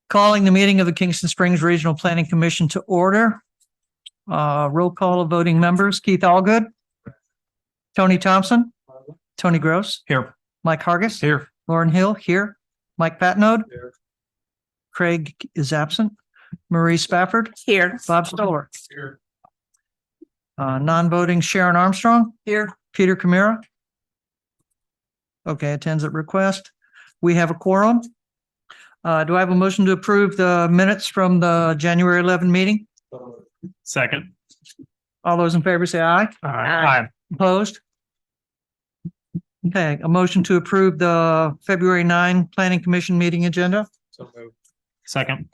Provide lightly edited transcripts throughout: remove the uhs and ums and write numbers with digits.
Calling the meeting of the Kingston Springs Regional Planning Commission to order. Roll call of voting members, Keith Allgood, Tony Thompson, Tony Gross, Here. Mike Hargis, Here. Lauren Hill, here, Mike Patnode, Here. Craig is absent, Marie Spafford, Here. Bob Stoller, Here. non-voting Sharon Armstrong, Here. Peter Camara. Okay, attends at request. We have a quorum. Do I have a motion to approve the minutes from the January 11 meeting? Second. All those in favor say aye. Aye. Opposed? Okay, a motion to approve the February 9 Planning Commission meeting agenda. Second.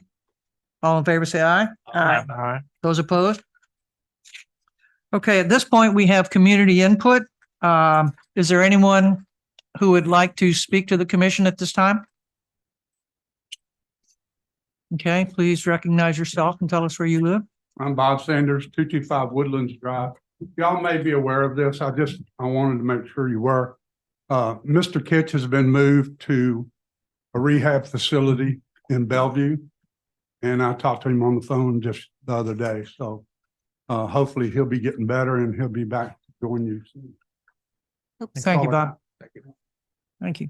All in favor say aye. Aye. Those opposed? Okay, at this point, we have community input. Is there anyone who would like to speak to the commission at this time? Okay, please recognize yourself and tell us where you live. I'm Bob Sanders, 225 Woodlands Drive. Y'all may be aware of this. I wanted to make sure you were. Mr. Kitch has been moved to a rehab facility in Bellevue. And I talked to him on the phone just the other day. So hopefully he'll be getting better and he'll be back to join you soon. Thank you, Bob. Thank you.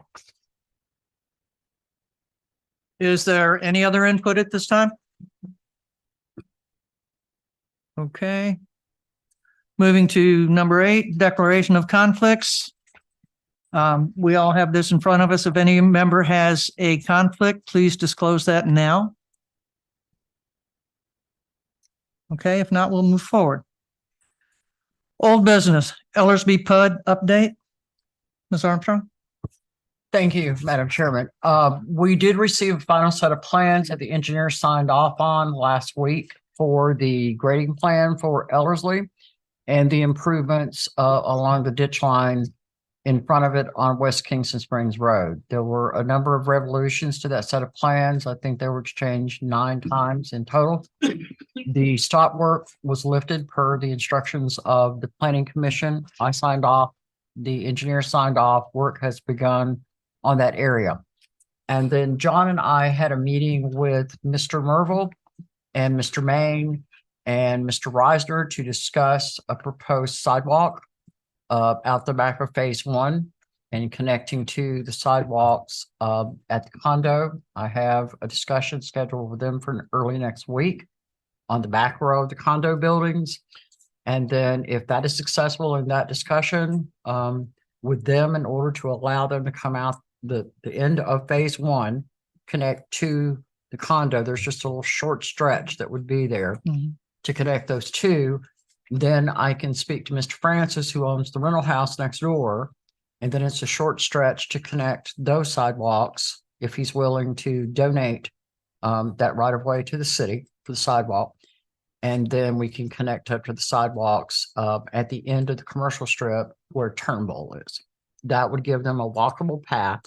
Is there any other input at this time? Okay. Moving to number 8, declaration of conflicts. We all have this in front of us. If any member has a conflict, please disclose that now. Okay, if not, we'll move forward. Old business, Ellersby PUD update. Ms. Armstrong? Thank you, Madam Chairman. We did receive a final set of plans that the engineer signed off on last week for the grading plan for Ellerslie and the improvements along the ditch line in front of it on West Kingston Springs Road. There were a number of revolutions to that set of plans. I think they were exchanged 9 times in total. The stop work was lifted per the instructions of the Planning Commission. I signed off. The engineer signed off. Work has begun on that area. And then John and I had a meeting with Mr. Merville and Mr. Main and Mr. Reisner to discuss a proposed sidewalk out the back of phase 1 and connecting to the sidewalks at the condo. I have a discussion scheduled with them for early next week on the back row of the condo buildings. And then if that is successful in that discussion with them, in order to allow them to come out the end of phase 1, connect to the condo, there's just a little short stretch that would be there to connect those two. Then I can speak to Mr. Francis, who owns the rental house next door. And then it's a short stretch to connect those sidewalks if he's willing to donate that right of way to the city for the sidewalk. And then we can connect up to the sidewalks at the end of the commercial strip where Turnbull is. That would give them a walkable path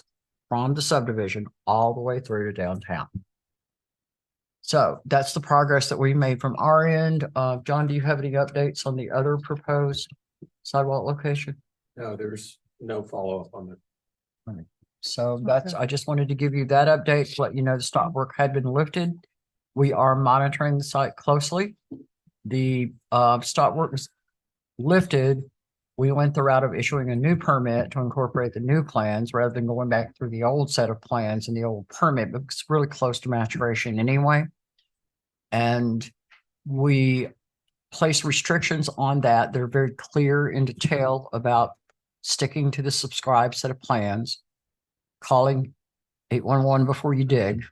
from the subdivision all the way through to downtown. So that's the progress that we made from our end. John, do you have any updates on the other proposed sidewalk location? No, there's no follow-up on that. So that's, I just wanted to give you that update to let you know the stop work had been lifted. We are monitoring the site closely. The stop work was lifted. We went the route of issuing a new permit to incorporate the new plans rather than going back through the old set of plans and the old permit, but it's really close to maturation anyway. And we place restrictions on that. They're very clear in detail about sticking to the subscribed set of plans, calling 811 before you dig.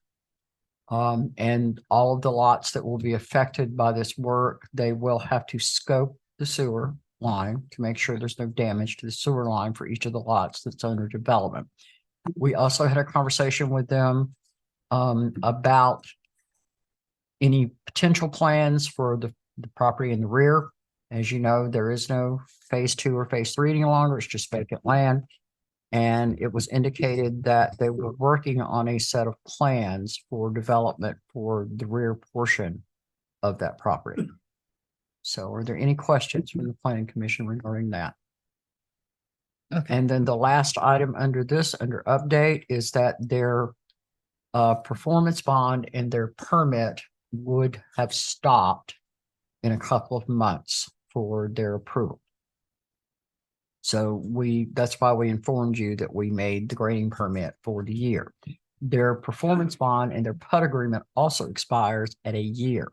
And all of the lots that will be affected by this work, they will have to scope the sewer line to make sure there's no damage to the sewer line for each of the lots that's under development. We also had a conversation with them about any potential plans for the property in the rear. As you know, there is no phase 2 or phase 3 any longer. It's just vacant land. And it was indicated that they were working on a set of plans for development for the rear portion of that property. So are there any questions from the Planning Commission regarding that? Okay. And then the last item under this, under update, is that their performance bond and their permit would have stopped in a couple of months for their approval. So that's why we informed you that we made the grading permit for the year. Their performance bond and their PUD agreement also expires at a year,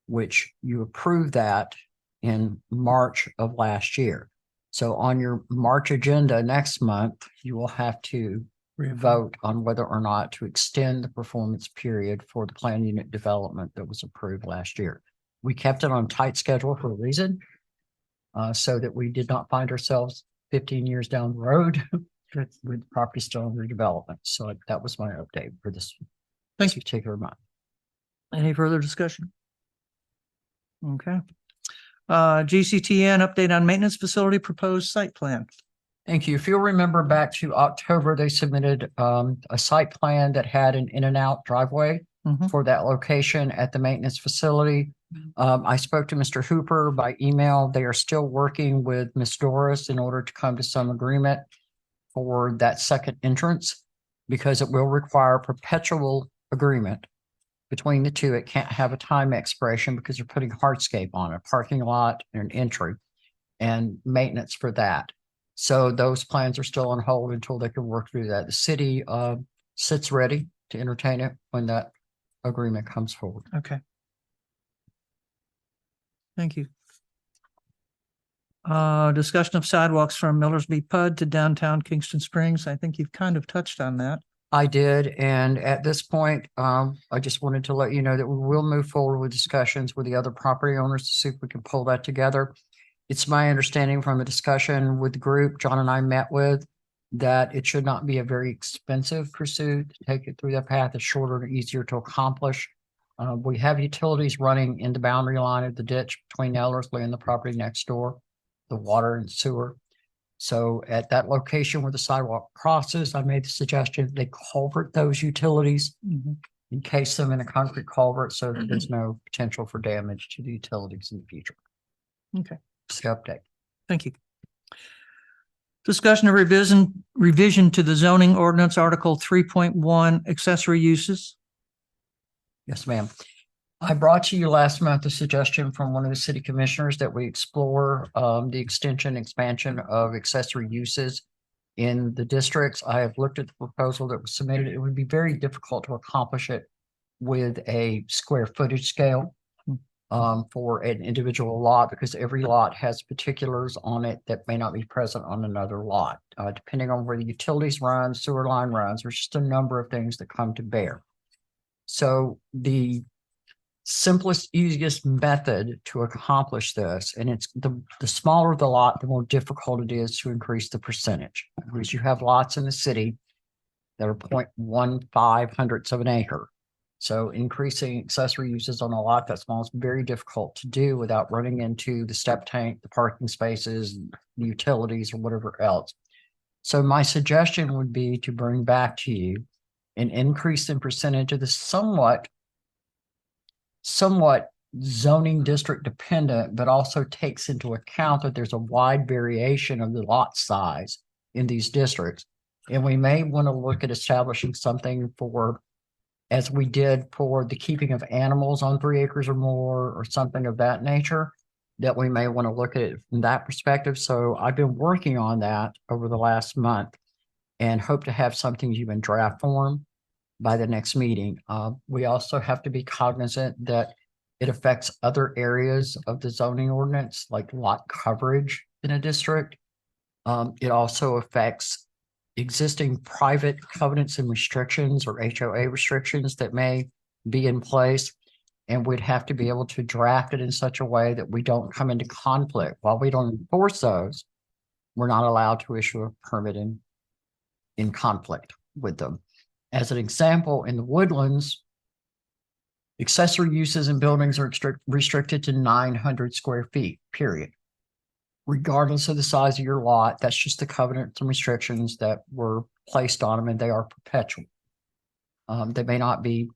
which you approved that in March of last year. So on your March agenda next month, you will have to vote on whether or not to extend the performance period for the plan unit development that was approved last year. We kept it on a tight schedule for a reason, so that we did not find ourselves 15 years down the road with the property still under development. So that was my update for this Thank you. particular month. Any further discussion? Okay. GCTN update on maintenance facility proposed site plan. Thank you. If you'll remember back to October, they submitted a site plan that had an in and out driveway Mhm. for that location at the maintenance facility. I spoke to Mr. Hooper by email. They are still working with Ms. Doris in order to come to some agreement for that second entrance, because it will require perpetual agreement between the two. It can't have a time expiration because you're putting hardscape on a parking lot and an entry and maintenance for that. So those plans are still on hold until they can work through that. The city sits ready to entertain it when that agreement comes forward. Okay. Thank you. Discussion of sidewalks from Millersby PUD to downtown Kingston Springs. I think you've kind of touched on that. I did, and at this point, I just wanted to let you know that we will move forward with discussions with the other property owners to see if we can pull that together. It's my understanding from a discussion with the group John and I met with that it should not be a very expensive pursuit to take it through that path. It's shorter and easier to accomplish. We have utilities running in the boundary line of the ditch between Ellerslie and the property next door, the water and sewer. So at that location where the sidewalk crosses, I made the suggestion they culvert those utilities, encase them in a concrete culvert so that there's no potential for damage to the utilities in the future. Okay. Just the update. Thank you. Discussion of revision to the zoning ordinance article 3.1 accessory uses. Yes, ma'am. I brought to you last month a suggestion from one of the city commissioners that we explore the expansion of accessory uses in the districts. I have looked at the proposal that was submitted. It would be very difficult to accomplish it with a square footage scale for an individual lot, because every lot has particulars on it that may not be present on another lot. Depending on where the utilities run, sewer line runs, there's just a number of things that come to bear. So the simplest, easiest method to accomplish this, and it's the smaller the lot, the more difficult it is to increase the percentage. Because you have lots in the city that are 0.15 of an acre. So increasing accessory uses on a lot that small is very difficult to do without running into the step tank, the parking spaces, the utilities, or whatever else. So my suggestion would be to bring back to you an increase in percentage of the somewhat zoning district dependent, but also takes into account that there's a wide variation of the lot size in these districts. And we may want to look at establishing something for, as we did for the keeping of animals on 3 acres or more, or something of that nature, that we may want to look at it from that perspective. So I've been working on that over the last month and hope to have something to you in draft form by the next meeting. We also have to be cognizant that it affects other areas of the zoning ordinance, like lot coverage in a district. It also affects existing private covenants and restrictions, or HOA restrictions, that may be in place. And we'd have to be able to draft it in such a way that we don't come into conflict. While we don't enforce those, we're not allowed to issue a permit in conflict with them. As an example, in the Woodlands, accessory uses in buildings are restricted to 900 square feet, period. Regardless of the size of your lot, that's just the covenants and restrictions that were placed on them, and they are perpetual. They may not be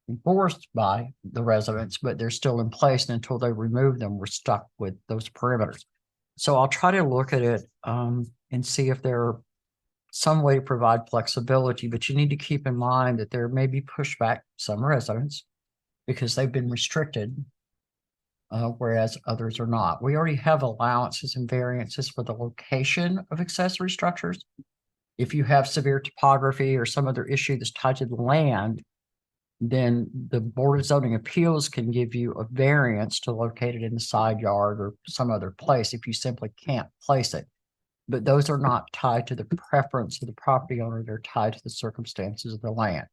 enforced by the residents, but they're still in place, and until they remove them, we're stuck with those perimeters. So I'll try to look at it and see if there are some way to provide flexibility, but you need to keep in mind that there may be pushback from some residents because they've been restricted, whereas others are not. We already have allowances and variances for the location of accessory structures. If you have severe topography or some other issue that's tied to the land, then the Board of Zoning Appeals can give you a variance to locate it in the side yard or some other place if you simply can't place it. But those are not tied to the preference of the property owner, they're tied to the circumstances of the land.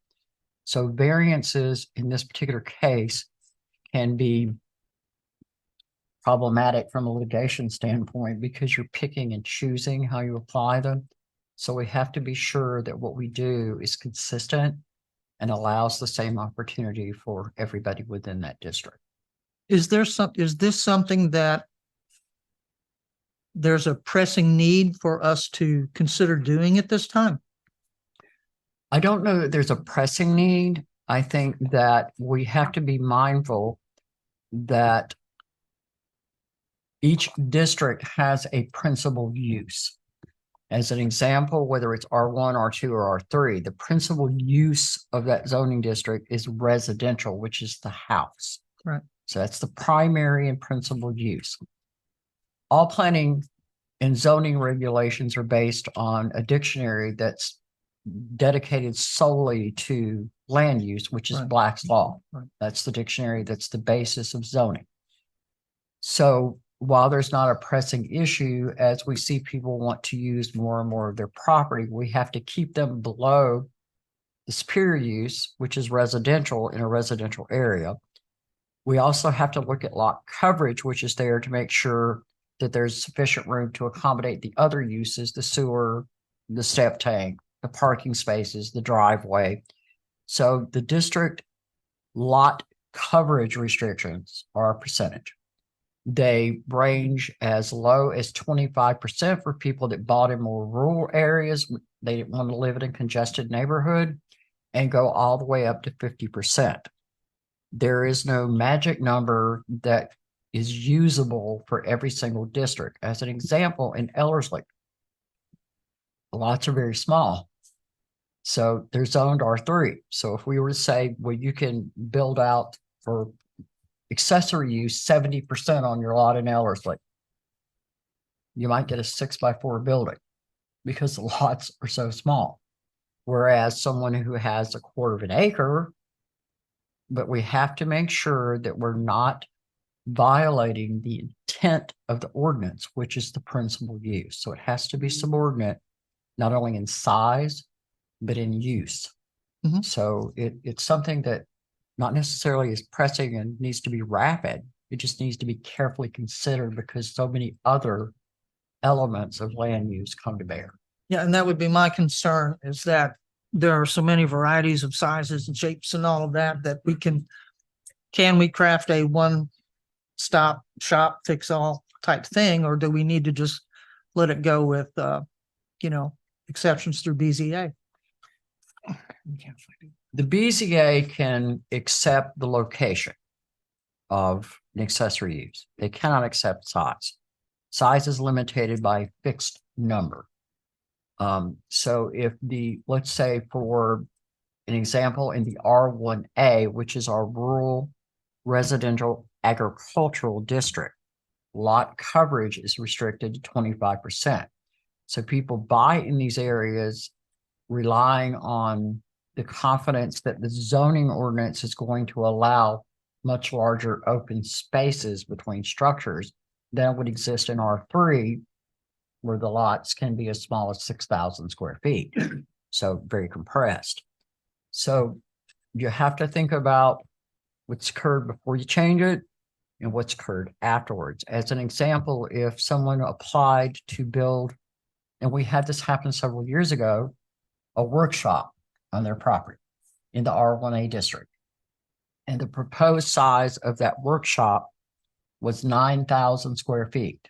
So variances in this particular case can be problematic from a litigation standpoint because you're picking and choosing how you apply them. So we have to be sure that what we do is consistent and allows the same opportunity for everybody within that district. Is this something that there's a pressing need for us to consider doing at this time? I don't know that there's a pressing need. I think that we have to be mindful that each district has a principal use. As an example, whether it's R1, R2, or R3, the principal use of that zoning district is residential, which is the house. Right. So that's the primary and principal use. All planning and zoning regulations are based on a dictionary that's dedicated solely to land use, which is Right. Black's Law. Right. That's the dictionary that's the basis of zoning. So while there's not a pressing issue, as we see people want to use more and more of their property, we have to keep them below the superior use, which is residential in a residential area. We also have to look at lot coverage, which is there to make sure that there's sufficient room to accommodate the other uses, the sewer, the step tank, the parking spaces, the driveway. So the district lot coverage restrictions are a percentage. They range as low as 25% for people that bought in more rural areas. They didn't want to live in a congested neighborhood, and go all the way up to 50%. There is no magic number that is usable for every single district. As an example, in Ellerslie, the lots are very small. So they're zoned R3. So if we were to say, well, you can build out for accessory use 70% on your lot in Ellerslie, you might get a 6x4 building because the lots are so small. Whereas someone who has a quarter of an acre, but we have to make sure that we're not violating the intent of the ordinance, which is the principal use. So it has to be subordinate, not only in size, but in use. Mhm. So it's something that not necessarily is pressing and needs to be rapid. It just needs to be carefully considered because so many other elements of land use come to bear. Yeah, and that would be my concern, is that there are so many varieties of sizes and shapes and all of that, that can we craft a one-stop shop, fix all type thing, or do we need to just let it go with, exceptions through BZA? The BZA can accept the location of an accessory use. They cannot accept size. Size is limited by a fixed number. So if let's say for an example in the R1A, which is our rural residential agricultural district, lot coverage is restricted to 25%. So people buy in these areas relying on the confidence that the zoning ordinance is going to allow much larger open spaces between structures than would exist in R3, where the lots can be as small as 6,000 square feet. So very compressed. So you have to think about what's occurred before you change it and what's occurred afterwards. As an example, if someone applied to build, and we had this happen several years ago, a workshop on their property in the R1A district. And the proposed size of that workshop was 9,000 square feet.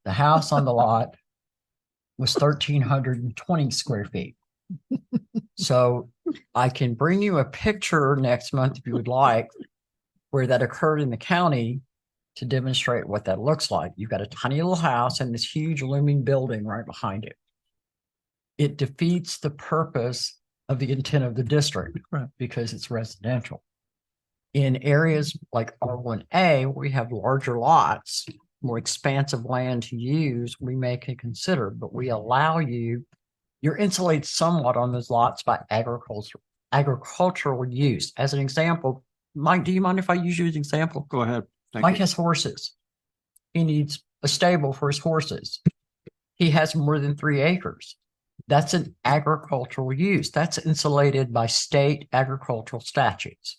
The house on the lot was 1,320 square feet. So I can bring you a picture next month if you would like, where that occurred in the county to demonstrate what that looks like. You've got a tiny little house and this huge looming building right behind it. it defeats the purpose of the intent of the district. Right. Because it's residential. In areas like R1A, where we have larger lots, more expansive land to use, we may consider, but we allow you're insulated somewhat on those lots by agricultural use. As an example, Mike, do you mind if I use you as an example? Go ahead. Thank Mike you. has horses. He needs a stable for his horses. He has more than 3 acres. That's an agricultural use. That's insulated by state agricultural statutes.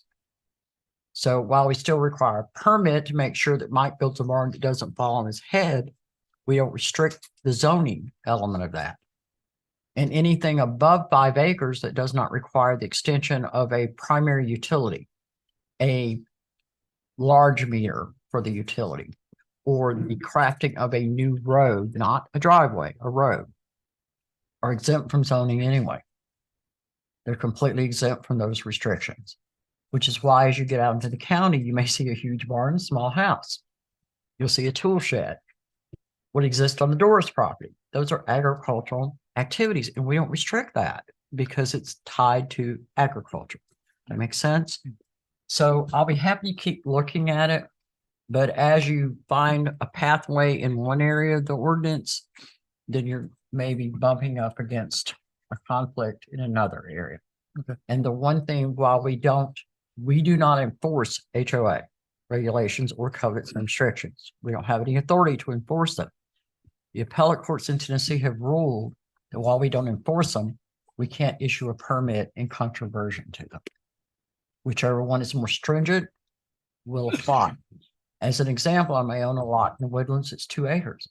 So while we still require a permit to make sure that Mike builds a barn that doesn't fall on his head, we don't restrict the zoning element of that. And anything above 5 acres that does not require the extension of a primary utility, a large meter for the utility, or the crafting of a new road, not a driveway, a road, are exempt from zoning anyway. They're completely exempt from those restrictions, which is why as you get out into the county, you may see a huge barn, a small house. You'll see a tool shed. What exists on the Doris property, those are agricultural activities, and we don't restrict that because it's tied to agriculture. That makes sense? So I'll be happy to keep looking at it. But as you find a pathway in one area of the ordinance, then you're maybe bumping up against a conflict in another area. Okay. And the one thing, while we do not enforce HOA regulations or covenants and restrictions. We don't have any authority to enforce them. The appellate courts in Tennessee have ruled that while we don't enforce them, we can't issue a permit in controversion to them. Whichever one is more stringent will apply. As an example, I may own a lot in the Woodlands, it's 2 acres.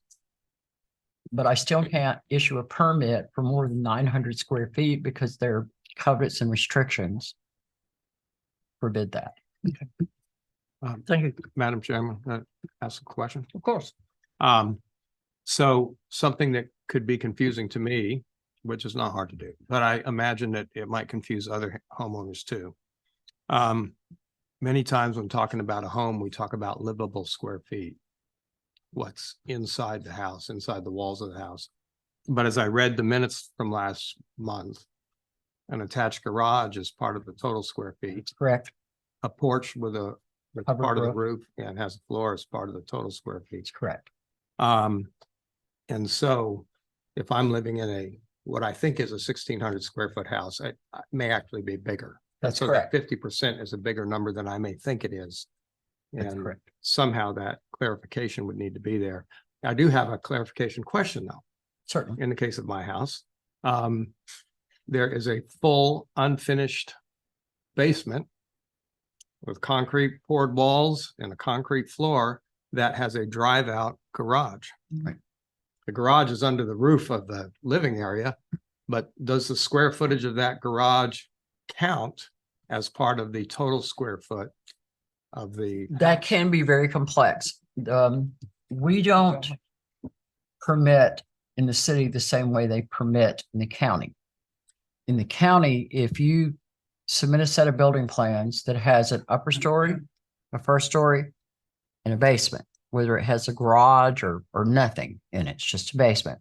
But I still can't issue a permit for more than 900 square feet because their covenants and restrictions forbid that. Thank you. Madam Chairman, ask a question. Of course. So something that could be confusing to me, which is not hard to do, but I imagine that it might confuse other homeowners too. Many times when talking about a home, we talk about livable square feet. What's inside the house, inside the walls of the house. But as I read the minutes from last month, an attached garage is part of the total square feet. Correct. A porch with that's Covered part of the roof. roof and has a floor as part of the total square feet. That's correct. And so if I'm living in what I think is a 1,600 square foot house, I may actually be bigger. That's So correct. that 50% is a bigger number than I may think it is. That's And correct. somehow that clarification would need to be there. I do have a clarification question though. Certainly. In the case of my house, there is a full unfinished basement with concrete poured walls and a concrete floor that has a drive out garage. Right. The garage is under the roof of the living area, but does the square footage of that garage count as part of the total square foot of the? That can be very complex. We don't permit in the city the same way they permit in the county. In the county, if you submit a set of building plans that has an upper story, a first story, and a basement, whether it has a garage or nothing in it, it's just a basement,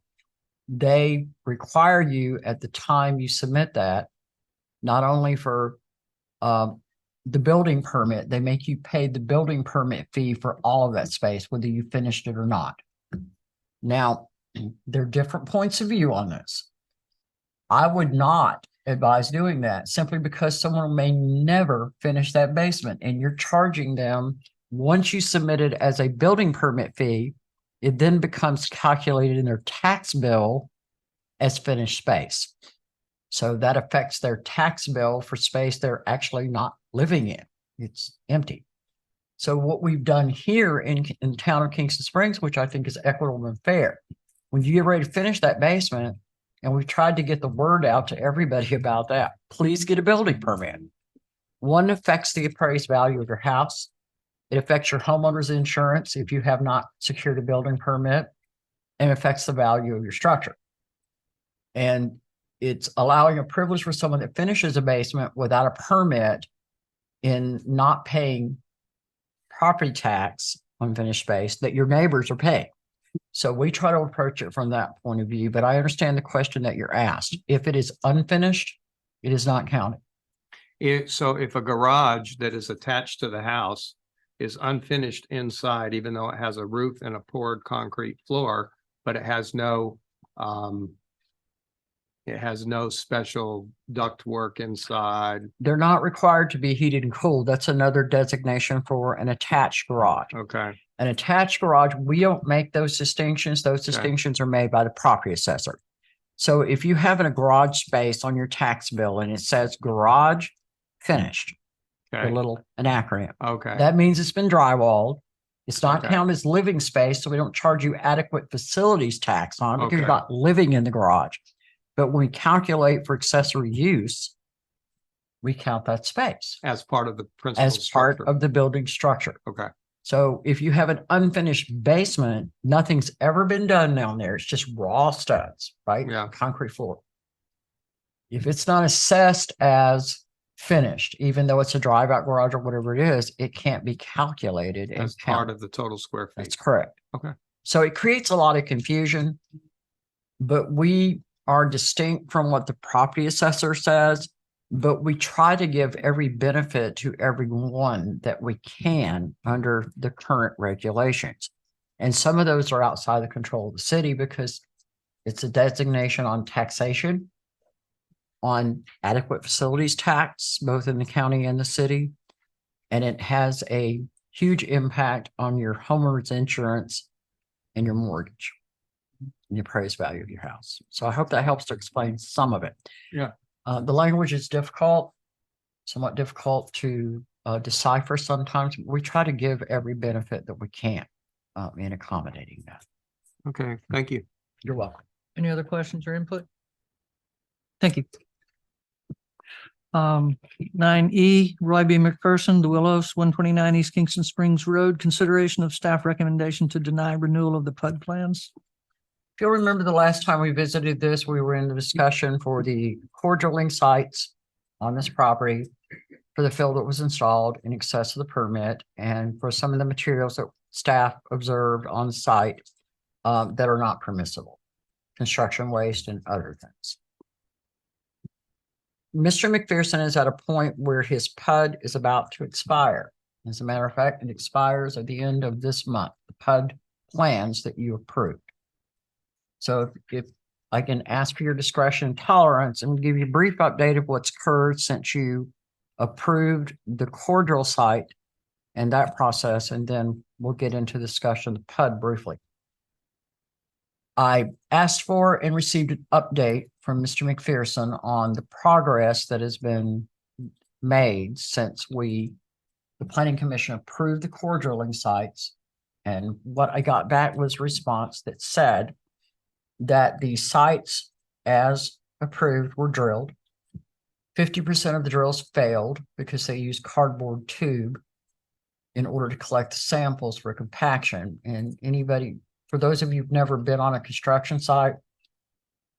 they require you at the time you submit that, not only for the building permit, they make you pay the building permit fee for all of that space, whether you finished it or not. Now, there are different points of view on this. I would not advise doing that simply because someone may never finish that basement and you're charging them. Once you submit it as a building permit fee, it then becomes calculated in their tax bill as finished space. So that affects their tax bill for space they're actually not living in. It's empty. So what we've done here in town of Kingston Springs, which I think is equitable and fair, when you get ready to finish that basement, and we've tried to get the word out to everybody about that, please get a building permit. One affects the appraised value of your house. It affects your homeowner's insurance if you have not secured a building permit, and affects the value of your structure. And it's allowing a privilege for someone that finishes a basement without a permit in not paying property tax on finished space that your neighbors are paying. So we try to approach it from that point of view, but I understand the question that you're asked. If it is unfinished, it is not counted. So if a garage that is attached to the house is unfinished inside, even though it has a roof and a poured concrete floor, but it has no special duct work inside. They're not required to be heated and cooled. That's another designation for an attached garage. Okay, An attached garage, we don't make those distinctions. Those distinctions are made by the property assessor. So if you have a garage space on your tax bill and it says garage finished, a okay, little, an acronym, okay, that means it's been drywalled. It's not Okay. counted as living space, so we don't charge you adequate facilities tax on it because you're Okay. not living in the garage. But when we calculate for accessory use, we count that space as part of the principal as part structure. of the building structure. Okay, So if you have an unfinished basement, nothing's ever been done down there. It's just raw studs, right? Yeah. Concrete floor. If it's not assessed as finished, even though it's a drive out garage or whatever it is, it can't be calculated and as part counted. of the total square feet. That's correct. Okay. So it creates a lot of confusion, but we are distinct from what the property assessor says, but we try to give every benefit to everyone that we can under the current regulations. And some of those are outside the control of the city because it's a designation on taxation, on adequate facilities tax, both in the county and the city. And it has a huge impact on your homeowner's insurance and your mortgage and the appraised value of your house. So I hope that helps to explain some of it. Yeah. The language is difficult, somewhat difficult to decipher sometimes. We try to give every benefit that we can in accommodating that. Okay, thank you. You're welcome. Any other questions or input? Thank you. 9E, Roy B. McPherson, The Willows, 129 East Kingston Springs Road, consideration of staff recommendation to deny renewal of the PUD plans. If you'll remember the last time we visited this, we were in the discussion for the core drilling sites on this property for the fill that was installed in excess of the permit and for some of the materials that staff observed on site that are not permissible, construction waste and other things. Mr. McPherson is at a point where his PUD is about to expire. As a matter of fact, it expires at the end of this month, the PUD plans that you approved. So if I can ask for your discretion and tolerance and give you a brief update of what's occurred since you approved the core drill site and that process, and then we'll get into the discussion of the PUD briefly. I asked for and received an update from Mr. McPherson on the progress that has been made since the planning commission approved the core drilling sites. And what I got back was a response that said that the sites as approved were drilled. 50% of the drills failed because they used cardboard tube in order to collect the samples for compaction. And for those of you who've never been on a construction site,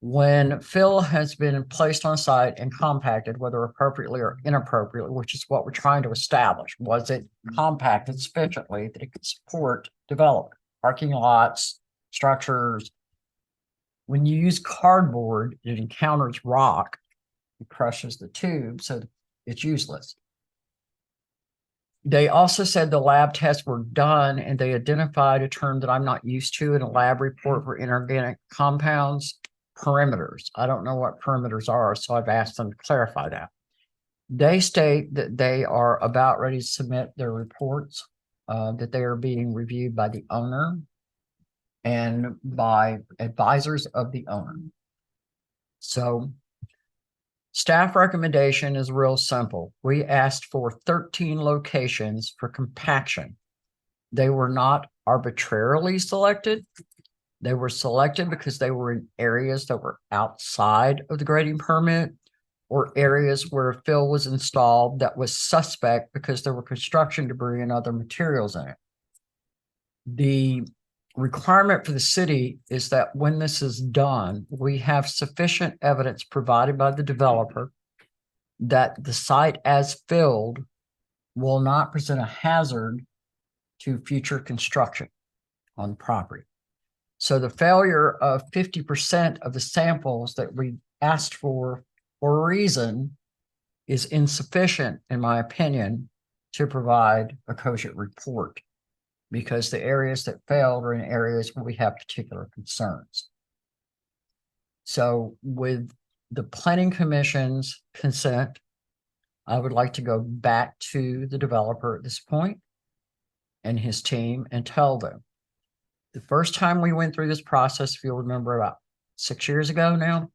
when fill has been placed on site and compacted, whether appropriately or inappropriately, which is what we're trying to establish, was it compacted sufficiently that it could support development, parking lots, structures? When you use cardboard, it encounters rock, it crushes the tube, so it's useless. They also said the lab tests were done and they identified a term that I'm not used to in a lab report for inorganic compounds, perimeters. I don't know what perimeters are, so I've asked them to clarify that. They state that they are about ready to submit their reports, that they are being reviewed by the owner and by advisors of the owner. So staff recommendation is real simple. We asked for 13 locations for compaction. They were not arbitrarily selected. They were selected because they were in areas that were outside of the grading permit or areas where fill was installed that was suspect because there were construction debris and other materials in it. The requirement for the city is that when this is done, we have sufficient evidence provided by the developer that the site as filled will not present a hazard to future construction on the property. So the failure of 50% of the samples that we asked for a reason is insufficient, in my opinion, to provide a cogent report. Because the areas that failed are in areas where we have particular concerns. So with the planning commission's consent, I would like to go back to the developer at this point and his team and tell them. The first time we went through this process, if you'll remember, about 6 years ago now,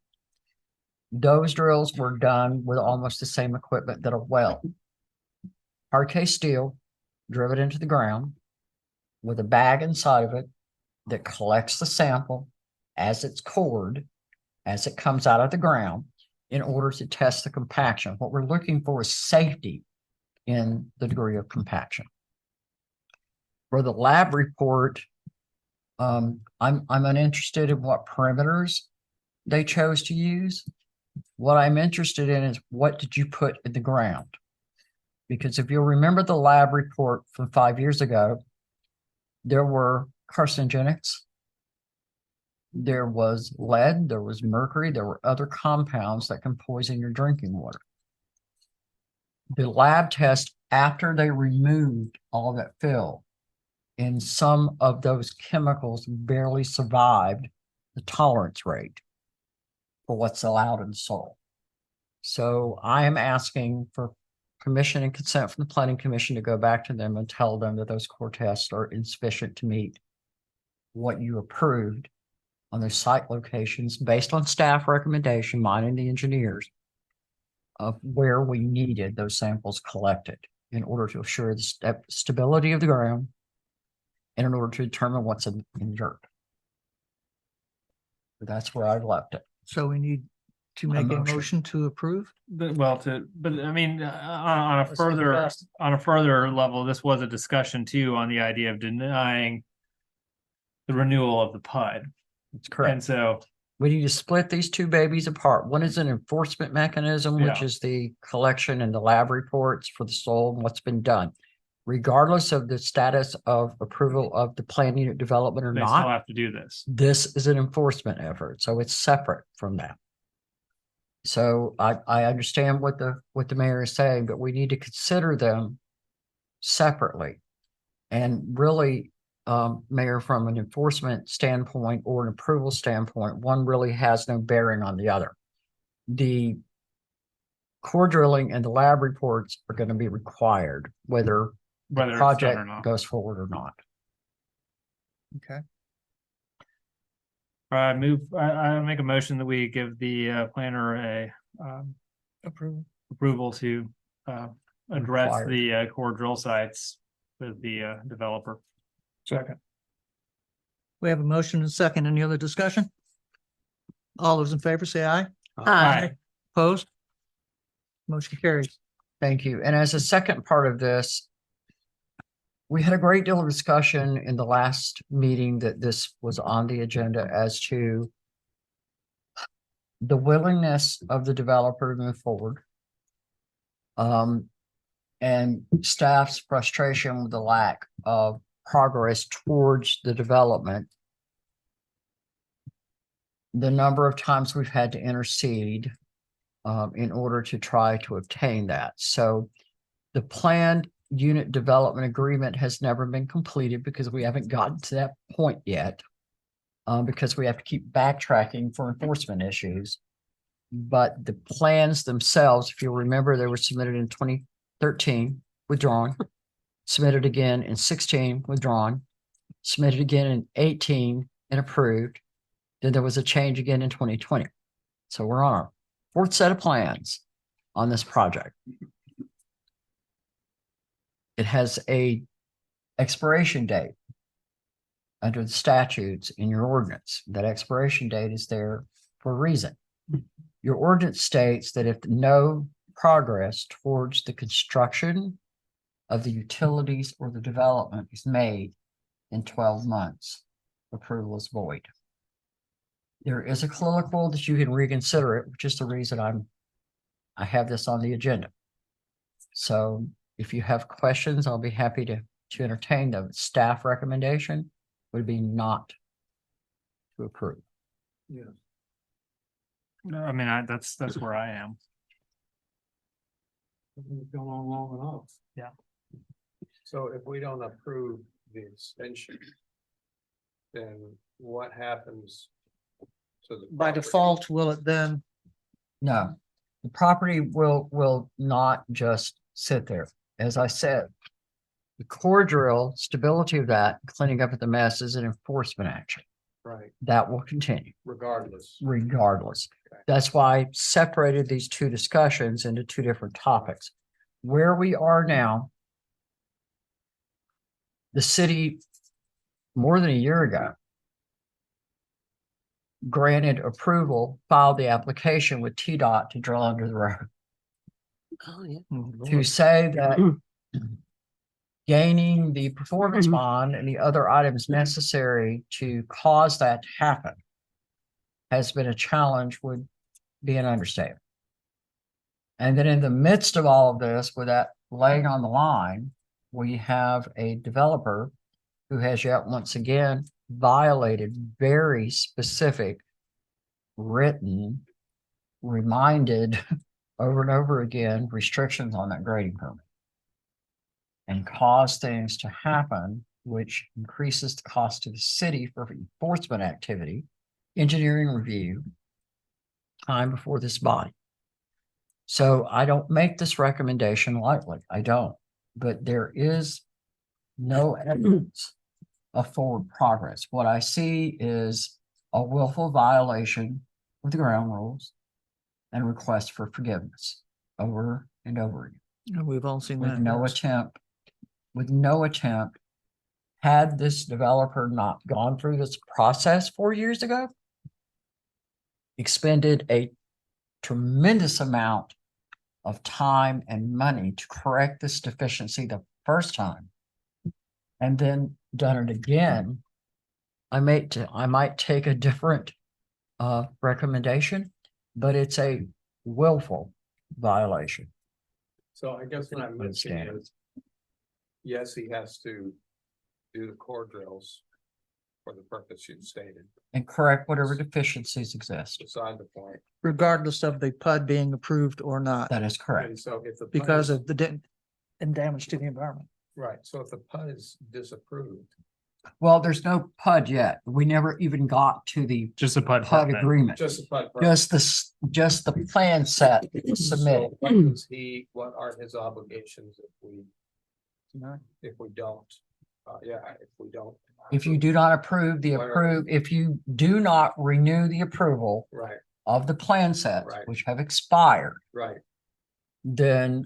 those drills were done with almost the same equipment that a well. Hard case steel, driven into the ground with a bag inside of it that collects the sample as it's cored, as it comes out of the ground, in order to test the compaction. What we're looking for is safety in the degree of compaction. For the lab report, I'm uninterested in what perimeters they chose to use. What I'm interested in is what did you put in the ground? Because if you'll remember the lab report from 5 years ago, there were carcinogenics, there was lead, there was mercury, there were other compounds that can poison your drinking water. The lab test, after they removed all that fill, and some of those chemicals barely survived the tolerance rate for what's allowed in the soil. So I am asking for permission and consent from the planning commission to go back to them and tell them that those core tests are insufficient to meet what you approved on those site locations based on staff recommendation, mine and the engineers, of where we needed those samples collected in order to assure the stability of the ground and in order to determine what's in dirt. But that's where I left it. So we need to A make a motion. motion to approve? But I mean, on a further level, this was a discussion too on the idea of denying the renewal of the PUD. That's correct. And so, We need to split these two babies apart. One is an enforcement mechanism, which Yeah. is the collection and the lab reports for the soil and what's been done. Regardless of the status of approval of the plan unit development or they still not, have to do this. this is an enforcement effort, so it's separate from that. So I understand what the mayor is saying, but we need to consider them separately. And really, Mayor, from an enforcement standpoint or an approval standpoint, one really has no bearing on the other. The core drilling and the lab reports are going to be required, whether the Whether it's done project or not. goes forward or not. Okay. I make a motion that we give the planner a Approval. approval to address Required. the core drill sites with the developer. Second. We have a motion and a second. Any other discussion? All those in favor say aye. Aye. Opposed? Motion carries. Thank you. And as a second part of this, we had a great deal of discussion in the last meeting that this was on the agenda as to the willingness of the developer to move forward. And staff's frustration with the lack of progress towards the development. The number of times we've had to intercede in order to try to obtain that. So the planned unit development agreement has never been completed because we haven't gotten to that point yet. Because we have to keep backtracking for enforcement issues. But the plans themselves, if you'll remember, they were submitted in 2013, withdrawn, submitted again in 16, withdrawn, submitted again in 18 and approved. Then there was a change again in 2020. So we're on our fourth set of plans on this project. It has a expiration date under the statutes in your ordinance. That expiration date is there for a reason. Your ordinance states that if no progress towards the construction of the utilities or the development is made in 12 months, approval is void. There is a colloquial that you can reconsider it, which is the reason I have this on the agenda. So if you have questions, I'll be happy to entertain them. Staff recommendation would be not to approve. I mean, that's where I am. Gone on long enough. Yeah. So if we don't approve the extension, then what happens to the? By property? default, will it then? No, the property will not just sit there. As I said, the core drill, stability of that, cleaning up at the mess is an enforcement action. Right, That will continue regardless. regardless. Okay. That's why I separated these two discussions into two different topics. Where we are now, the city, more than a year ago, granted approval, filed the application with TDOT to drill under the road. To say that gaining the performance bond and the other items necessary to cause that to happen has been a challenge would be an understatement. And then in the midst of all of this, with that laying on the line, we have a developer who has yet once again violated very specific written, reminded over and over again, restrictions on that grading permit. And cause things to happen, which increases the cost to the city for enforcement activity, engineering review, time before this body. So I don't make this recommendation lightly. I don't, but there is no evidence of forward progress. What I see is a willful violation of the ground rules and request for forgiveness over and over again. We've all seen With that. no yes. attempt, had this developer not gone through this process 4 years ago, expended a tremendous amount of time and money to correct this deficiency the first time, and then done it again, I might take a different recommendation, but it's a willful violation. So I guess what I'm missing Understand. is, yes, he has to do the core drills for the purpose you stated, And correct whatever deficiencies exist. beside the point. Regardless of the PUD being approved or not, That is correct. And so if the. PUD because is- of the and damage to the environment. Right, so if the PUD is disapproved, Well, there's no PUD yet. We never even got to the Just a PUD. PUD permit. agreement. just the PUD. permit. Just the plan set was submitted. So what does what are his obligations if we don't? If we don't. If you do not approve if you do not renew the approval Right, of the plan sets, Right. which have expired, right, then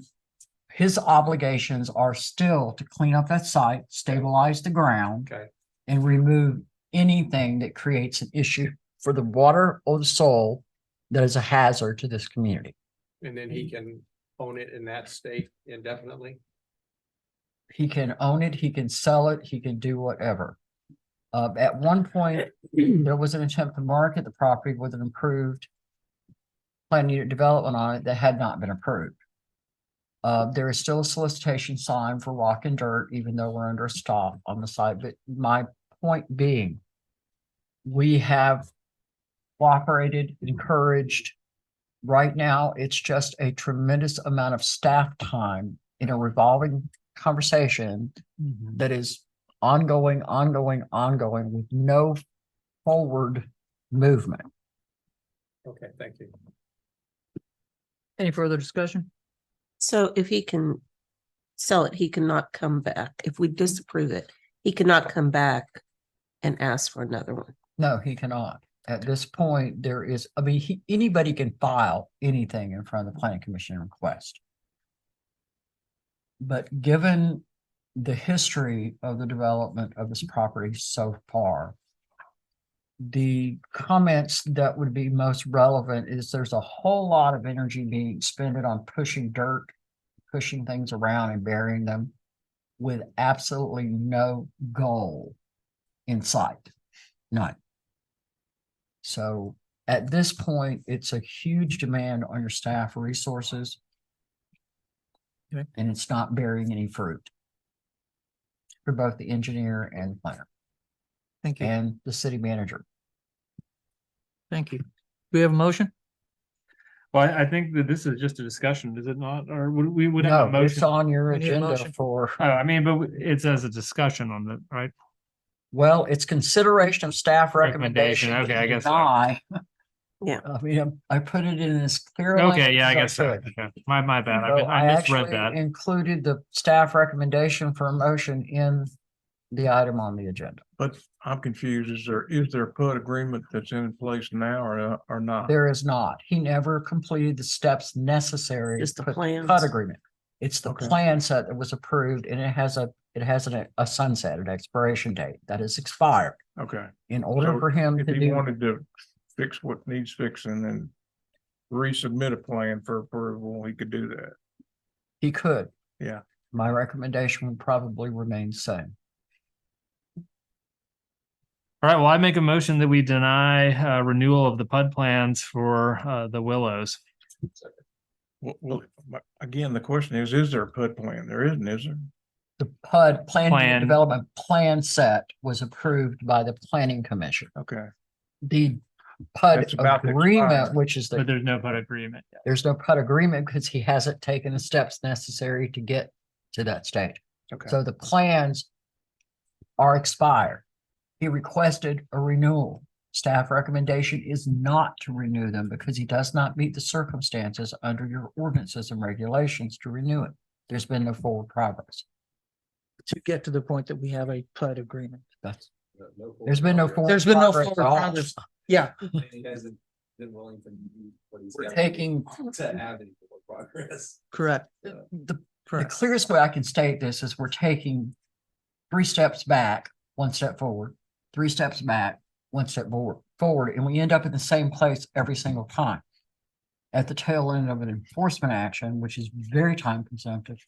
his obligations are still to clean up that site, stabilize the ground, okay, and remove anything that creates an issue for the water or the soil that is a hazard to this community. and then he can own it in that state indefinitely? He can own it, he can sell it, he can do whatever. At one point, there was an attempt to market the property with an improved plan unit development on it that had not been approved. There is still a solicitation sign for rock and dirt, even though we're under a stop on the site. But my point being, we have cooperated, encouraged. Right now, it's just a tremendous amount of staff time in a revolving conversation that is ongoing with no forward movement. Okay, thank you. Any further discussion? So if he can sell it, he cannot come back. If we disapprove it, he cannot come back and ask for another one. No, he cannot. At this point, anybody can file anything in front of the planning commission and request. But given the history of the development of this property so far, the comments that would be most relevant is there's a whole lot of energy being expended on pushing dirt, pushing things around and burying them with absolutely no goal in sight. None. So at this point, it's a huge demand on your staff resources. Okay. And it's not bearing any fruit for both the engineer and planner Thank you. and the city manager. Thank you. Do we have a motion? Well, I think that this is just a discussion, is it not? Or we would have a No, it's motion? on your We need a agenda motion. for, I mean, but it's as a discussion on the, right? well, it's consideration of staff Recommendation, recommendation. okay, I to guess so. deny. Yeah. I mean, I put it in as clear. Okay, yeah, I language guess as so. could. Okay. My bad. So I misread actually that. included the staff recommendation for a motion in the item on the agenda. But I'm confused. Is there a PUD agreement that's in place now or not? There is not. He never completed the steps necessary. Just to the put plans. PUD agreement. It's the Okay. plan set that was approved and it has a sunset, an expiration date that is expired. Okay. In order So for him If to he do, wanted to fix what needs fixing and resubmit a plan for approval, he could do that. he could. Yeah. My recommendation would probably remain the same. All right, well, I make a motion that we deny renewal of the PUD plans for the Willows. Well, again, the question is there a PUD plan? There isn't, is there? The PUD Plan Plan. Development Plan set was approved by the Planning Commission. Okay. The PUD That's about to agreement, expire. which is But the, there's no PUD agreement. there's no PUD agreement because he hasn't taken the steps necessary to get to that stage. Okay. So the plans are expired. He requested a renewal. Staff recommendation is not to renew them because he does not meet the circumstances under your ordinances and regulations to renew it. There's been no forward progress. To get to the point that we have a PUD agreement. That's, there's been no forward. There's been no progress forward at all. progress. Yeah, He hasn't been willing to do what he's We're got taking, to have any more progress. correct. the Correct. clearest way I can state this is we're taking 3 steps back, 1 step forward, 3 steps back, 1 step forward, and we end up in the same place every single time. At the tail end of an enforcement action, which is very time consumptive.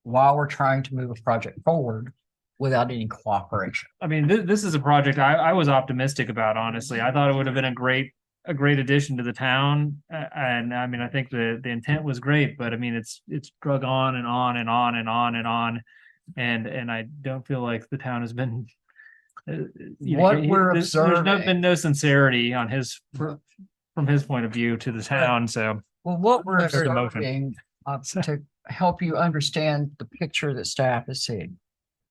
While we're trying to move a project forward without any cooperation. I mean, this is a project I was optimistic about, honestly. I thought it would have been a great addition to the town. And I mean, I think the intent was great, but I mean, it's drug on and on and on and on and on. And I don't feel like the town has been. What we're there's observing- been no sincerity on from his point of view to the town, so. Well, what we're There's a motion. observing, to help you understand the picture that staff is seeing.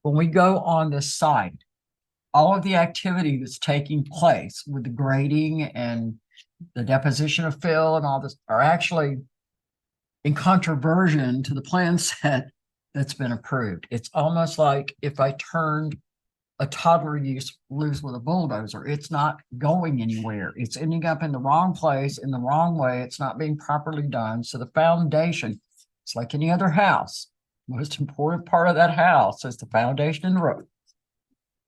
When we go on this site, all of the activity that's taking place with the grading and the deposition of fill and all this are actually in controversion to the plan set that's been approved. It's almost like if I turned a toddler loose with a bulldozer, it's not going anywhere. It's ending up in the wrong place, in the wrong way. It's not being properly done. So the foundation, it's like any other house. Most important part of that house is the foundation and the roof.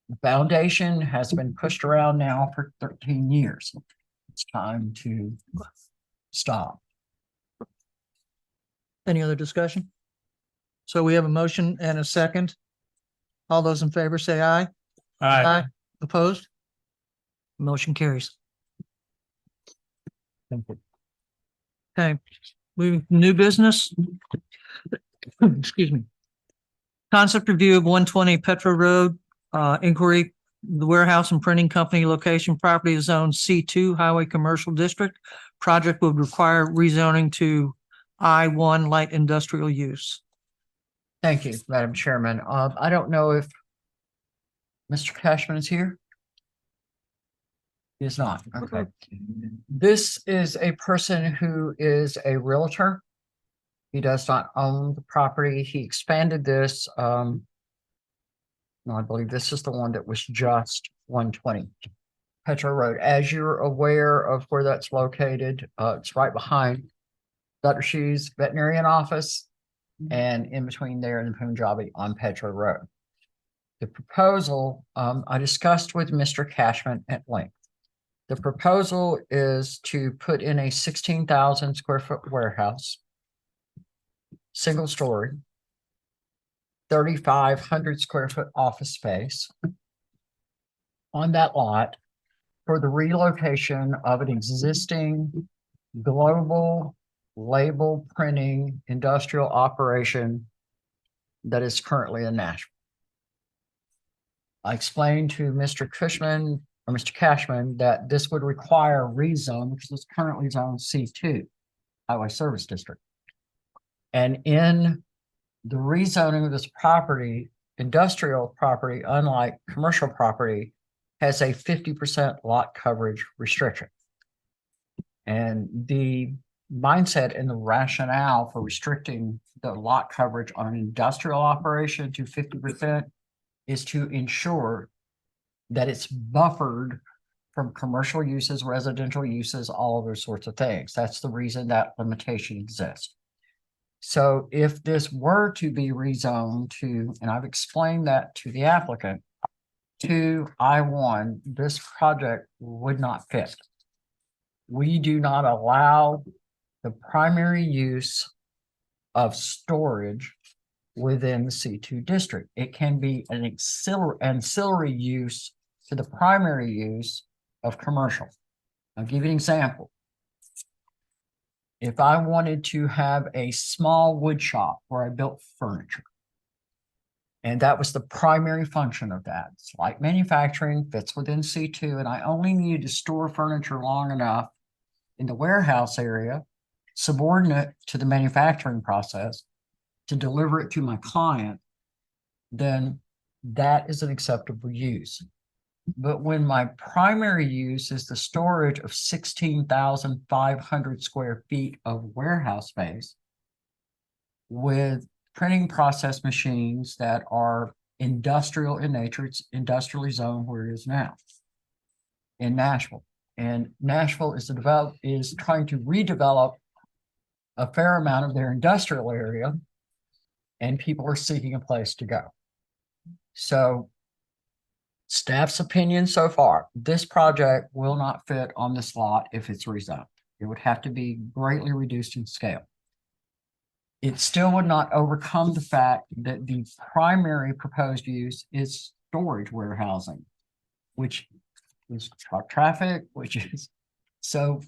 The foundation has been pushed around now for 13 years. It's time to stop. Any other discussion? So we have a motion and a second. All those in favor say aye. Aye. Opposed? Motion carries. Thank you. Okay, moving to new business. Excuse me. Concept review of 120 Petro Road, inquiry, the warehouse and printing company location property is zone C2 Highway Commercial District. Project would require rezoning to I1 light industrial use. Thank you, Madam Chairman. I don't know if Mr. Cashman is here. He is not. Okay. This is a person who is a realtor. He does not own the property. He expanded this. No, I believe this is the one that was just 120 Petro Road. As you're aware of where that's located, it's right behind Dr. Shu's veterinarian office and in between there and the Punjabi on Petro Road. The proposal, I discussed with Mr. Cashman at length. The proposal is to put in a 16,000 square foot warehouse, single story, 3,500 square foot office space on that lot for the relocation of an existing global label printing industrial operation that is currently in Nashville. I explained to Mr. Cushman or Mr. Cashman, that this would require rezone because it's currently zone C2, Highway Service District. And in the rezoning of this property, industrial property, unlike commercial property, has a 50% lot coverage restriction. And the mindset and the rationale for restricting the lot coverage on an industrial operation to 50% is to ensure that it's buffered from commercial uses, residential uses, all of those sorts of things. That's the reason that limitation exists. So if this were to be rezoned to, and I've explained that to the applicant, to I-1, this project would not fit. We do not allow the primary use of storage within the C2 district. It can be an ancillary use to the primary use of commercial. I'll give you an example. If I wanted to have a small wood shop where I built furniture, and that was the primary function of that, it's like manufacturing, fits within C2, and I only needed to store furniture long enough in the warehouse area, subordinate to the manufacturing process, to deliver it to my client, then that is an acceptable use. But when my primary use is the storage of 16,500 square feet of warehouse space with printing process machines that are industrial in nature, it's industrially zoned where it is now in Nashville. And Nashville is trying to redevelop a fair amount of their industrial area, and people are seeking a place to go. So staff's opinion so far, this project will not fit on this lot if it's rezoned. It would have to be greatly reduced in scale. It still would not overcome the fact that the primary proposed use is storage warehousing, which is truck traffic, so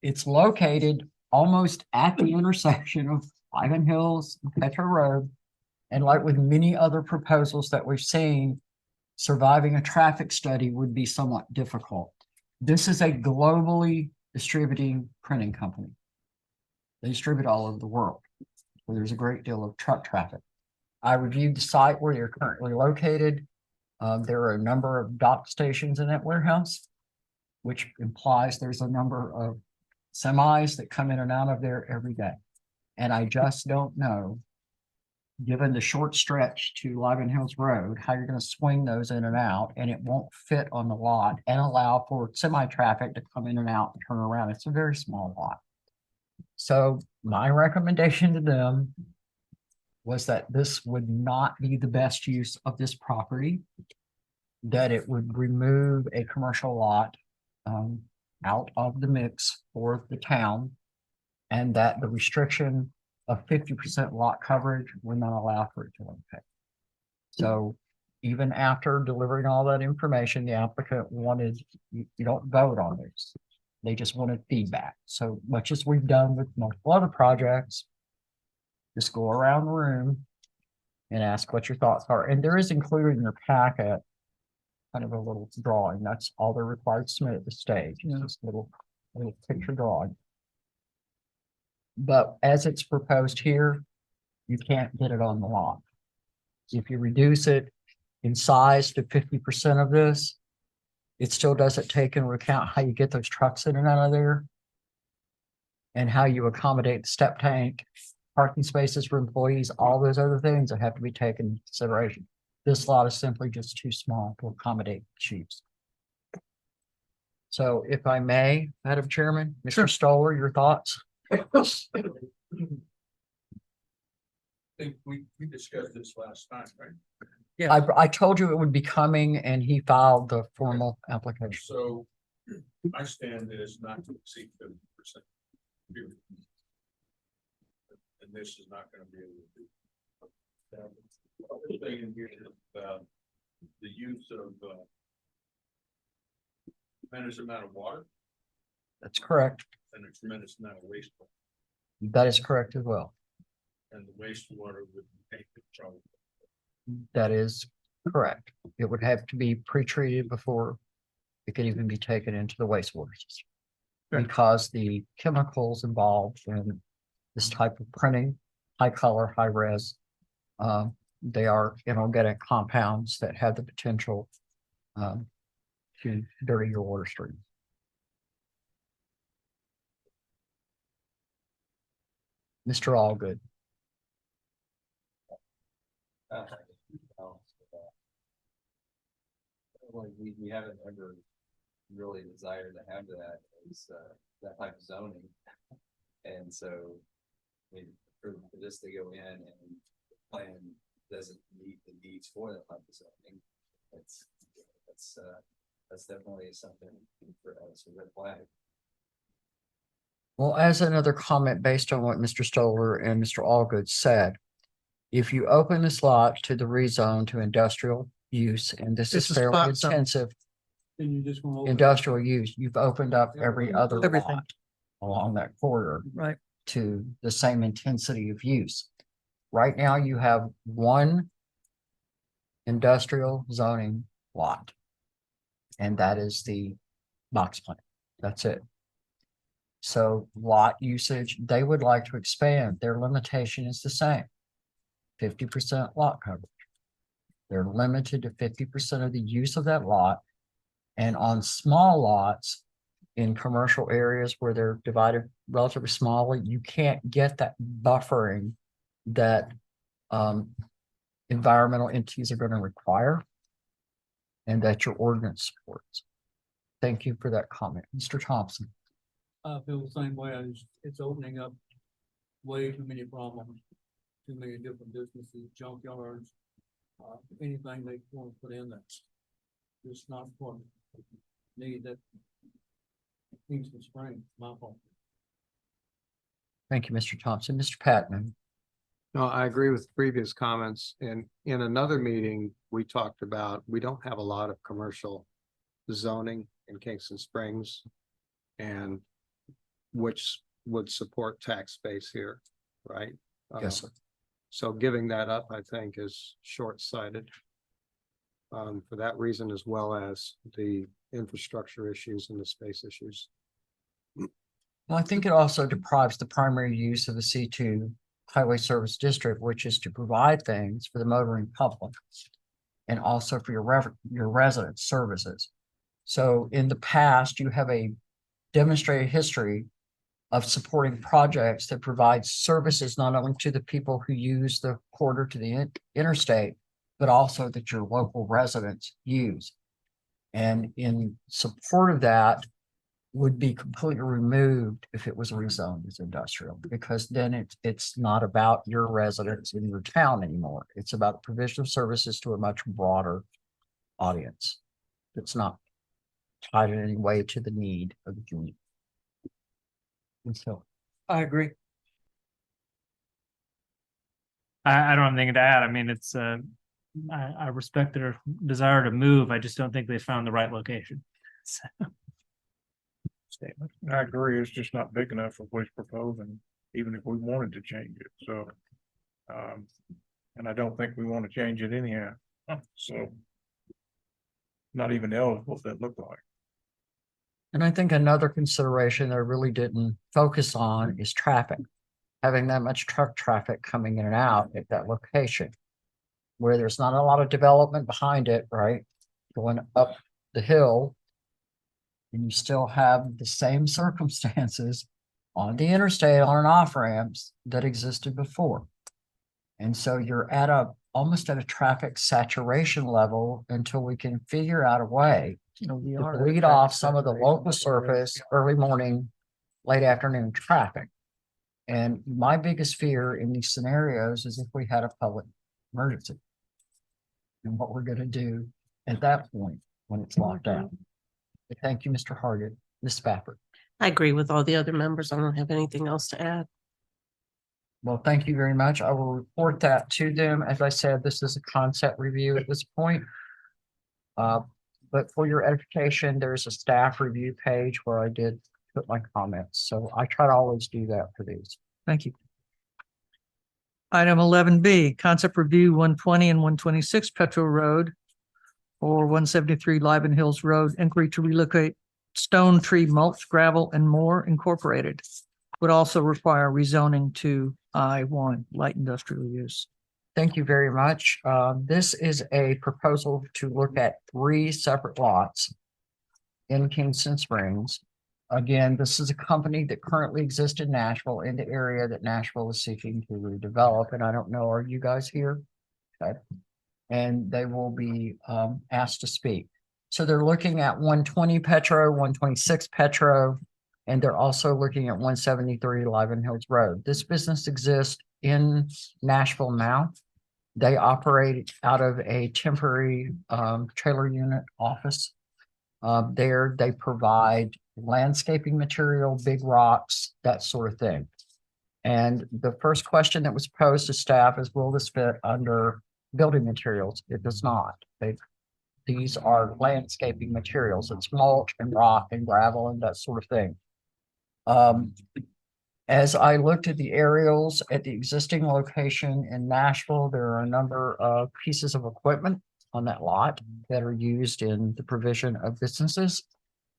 it's located almost at the intersection of Ivan Hills and Petro Road. And like with many other proposals that we've seen, surviving a traffic study would be somewhat difficult. This is a globally distributing printing company. They distribute all over the world, where there's a great deal of truck traffic. I reviewed the site where they're currently located. There are a number of dock stations in that warehouse, which implies there's a number of semis that come in and out of there every day. And I just don't know, given the short stretch to Liven Hills Road, how you're going to swing those in and out, and it won't fit on the lot and allow for semi-traffic to come in and out and turn around. It's a very small lot. So my recommendation to them was that this would not be the best use of this property, that it would remove a commercial lot out of the mix for the town, and that the restriction of 50% lot coverage would not allow for it to impact. So even after delivering all that information, the applicant wanted, you don't vote on this. They just wanted feedback. So much as we've done with multiple other projects, just go around the room and ask what your thoughts are. And there is included in your packet kind of a little drawing. That's all they're required to submit at the stage. Just a little picture drawing. But as it's proposed here, you can't get it on the lot. If you reduce it in size to 50% of this, it still doesn't take into account how you get those trucks in and out of there, and how you accommodate the step tank, parking spaces for employees, all those other things that have to be taken into consideration. This lot is simply just too small to accommodate chiefs. So if I may, Madam Chairman, Sure. Mr. Stoller, your thoughts? I think we discussed this last time, right? I told you it would be coming, and he filed the formal application. So my stand is not to exceed 50%. And this is not gonna be able to do. The other thing in here is about the use of tremendous amount of water That's correct. and a tremendous amount of wastewater. That is correct as well. And the wastewater would take the trouble. That is correct. It would have to be pre-treated before It could even be taken into the wastewater system. Okay. Because the chemicals involved in this type of printing, high color, high res, they are inorganic compounds that have the potential to dirty your water stream. Mr. Allgood. Well, we haven't ever really desired to have that as, that type of zoning. And so, I mean, for this to go in and the plan doesn't meet the needs for that type of zoning, that's definitely something for us, a red flag. Well, as another comment based on what Mr. Stoller and Mr. Allgood said, if you open this lot to the rezone to industrial use, and this is This is fairly spot zone. intensive Then you just want industrial use, you've opened up every other Everything. lot along that corridor Right. to the same intensity of use. Right now, you have one industrial zoning lot. And that is the box plant. That's it. So lot usage, they would like to expand. Their limitation is the same. 50% lot coverage. They're limited to 50% of the use of that lot. And on small lots in commercial areas where they're divided relatively smallly, you can't get that buffering that environmental entities are going to require and that your ordinance supports. Thank you for that comment. Mr. Thompson. I feel the same way. It's opening up way too many problems. Too many different businesses, junkyards, anything they want to put in that's just not what need that needs to spring, my fault. Thank you, Mr. Thompson. Mr. Patman. No, I agree with previous comments. And in another meeting, we talked about, we don't have a lot of commercial zoning in Kingston Springs. And which would support tax base here, right? Yes, sir. So giving that up, I think, is short-sighted. For that reason, as well as the infrastructure issues and the space issues. Well, I think it also deprives the primary use of the C2 Highway Service District, which is to provide things for the motoring public and also for your resident services. So in the past, you have a demonstrated history of supporting projects that provide services not only to the people who use the corridor to the interstate, but also that your local residents use. And in support of that would be completely removed if it was rezoned as industrial, because then it's not about your residents in your town anymore. It's about provision of services to a much broader audience. It's not tied in any way to the need of the community. And so, I agree. I don't have anything to add. I mean, it's, I respect their desire to move. I just don't think they found the right location. So. Statement. I agree. It's just not big enough for what he's proposing, even if we wanted to change it. So, and I don't think we want to change it anyhow. So not even eligible what that looked like. and I think another consideration that I really didn't focus on is traffic. Having that much truck traffic coming in and out at that location, where there's not a lot of development behind it, right? Going up the hill. And you still have the same circumstances on the interstate on and off ramps that existed before. And so you're at almost at a traffic saturation level until we can figure out a way to bleed off some of the local surface, early morning, late afternoon traffic. And my biggest fear in these scenarios is if we had a public emergency. And what we're gonna do at that point when it's locked down. Thank you, Mr. Hargett. Ms. Spafford. I agree with all the other members. I don't have anything else to add. Well, thank you very much. I will report that to them. As I said, this is a concept review at this point. But for your edification, there's a staff review page where I did put my comments. So I try to always do that for these. Thank you. Item 11B, concept review 120 and 126 Petro Road. for 173 Liven Hills Road, inquiry to relocate stone tree mulch, gravel, and more incorporated. Would also require rezoning to I1, light industrial use. Thank you very much. This is a proposal to look at 3 separate lots in Kingston Springs. Again, this is a company that currently exists in Nashville, in the area that Nashville is seeking to redevelop. And I don't know, are you guys here? Okay. And they will be asked to speak. So they're looking at 120 Petro, 126 Petro, and they're also looking at 173 Liven Hills Road. This business exists in Nashville now. They operate out of a temporary trailer unit office. There, they provide landscaping material, big rocks, that sort of thing. And the first question that was posed to staff is, will this fit under building materials? It does not. These are landscaping materials. It's mulch and rock and gravel and that sort of thing. As I looked at the aerials at the existing location in Nashville, there are a number of pieces of equipment on that lot that are used in the provision of businesses.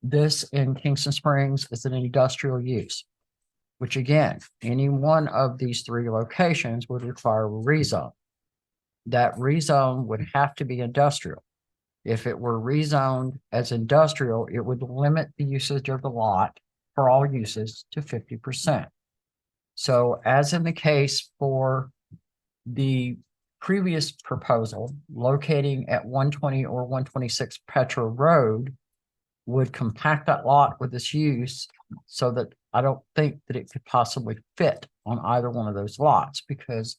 This in Kingston Springs is an industrial use, which again, any one of these 3 locations would require a rezone. That rezone would have to be industrial. If it were rezoned as industrial, it would limit the usage of the lot for all uses to 50%. So as in the case for the previous proposal, locating at 120 or 126 Petro Road would compact that lot with this use so that I don't think that it could possibly fit on either one of those lots because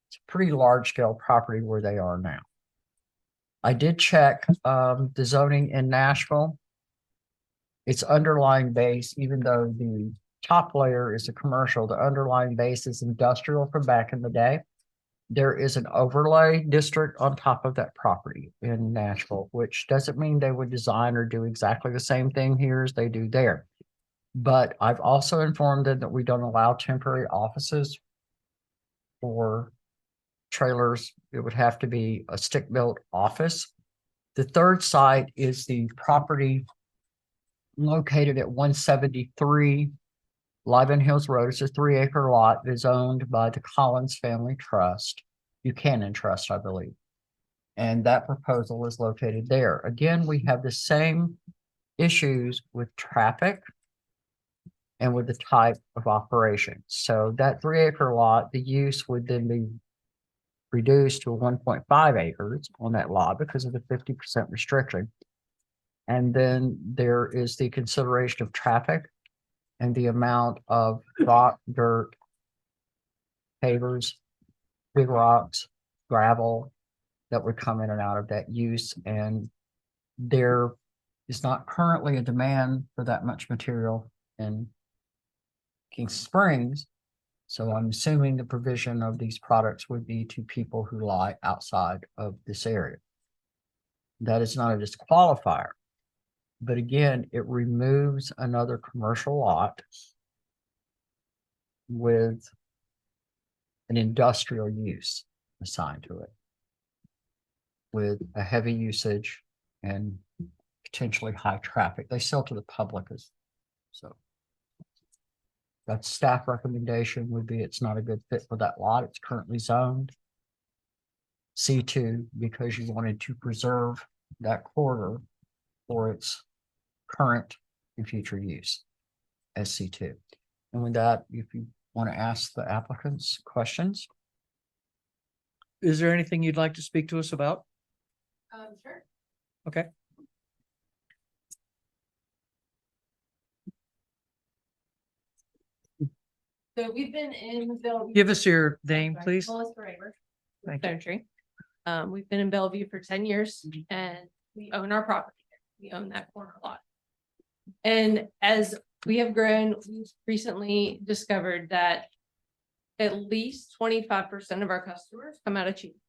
it's a pretty large scale property where they are now. I did check the zoning in Nashville. Its underlying base, even though the top layer is a commercial, the underlying base is industrial from back in the day. There is an overlay district on top of that property in Nashville, which doesn't mean they would design or do exactly the same thing here as they do there. But I've also informed them that we don't allow temporary offices for trailers. It would have to be a stick-built office. The third site is the property located at 173 Liven Hills Road. It's a 3-acre lot that is owned by the Collins Family Trust, Buchanan Trust, I believe. And that proposal is located there. Again, we have the same issues with traffic and with the type of operation. So that 3-acre lot, the use would then be reduced to 1.5 acres on that lot because of the 50% restriction. And then there is the consideration of traffic and the amount of rock, dirt, pavers, big rocks, gravel that would come in and out of that use. And there is not currently a demand for that much material in Kingston Springs. So I'm assuming the provision of these products would be to people who lie outside of this area. That is not a disqualifier. But again, it removes another commercial lot with an industrial use assigned to it, with a heavy usage and potentially high traffic. They sell to the public as so. That staff recommendation would be it's not a good fit for that lot. It's currently zoned C2 because you wanted to preserve that corridor for its current and future use as C2. And with that, if you want to ask the applicants questions. Is there anything you'd like to speak to us about? Sure. Okay. So we've been in Bellevue. Give us your name, please. Melissa Raver, Thank you. Stone Tree. We've been in Bellevue for 10 years and we own our property. We own that corner lot. And as we have grown, we've recently discovered that at least 25% of our customers come out of Cheatham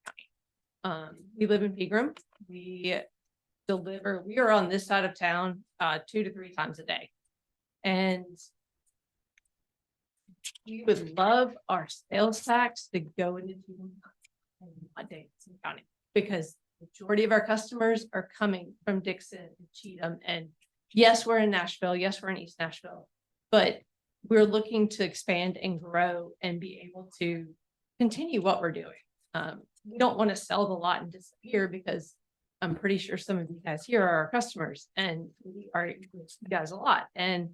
County. We live in Pegram. We are on this side of town 2 to 3 times a day. And we would love our sales tax to go into Cheatham County, not Davidson County, because Majority of our customers are coming from Dixon and Cheatham, and yes, we're in Nashville, yes, we're in East Nashville, but we're looking to expand and grow and be able to continue what we're doing. We don't want to sell the lot and disappear, because I'm pretty sure some of you guys here are our customers, and we are you guys a lot. And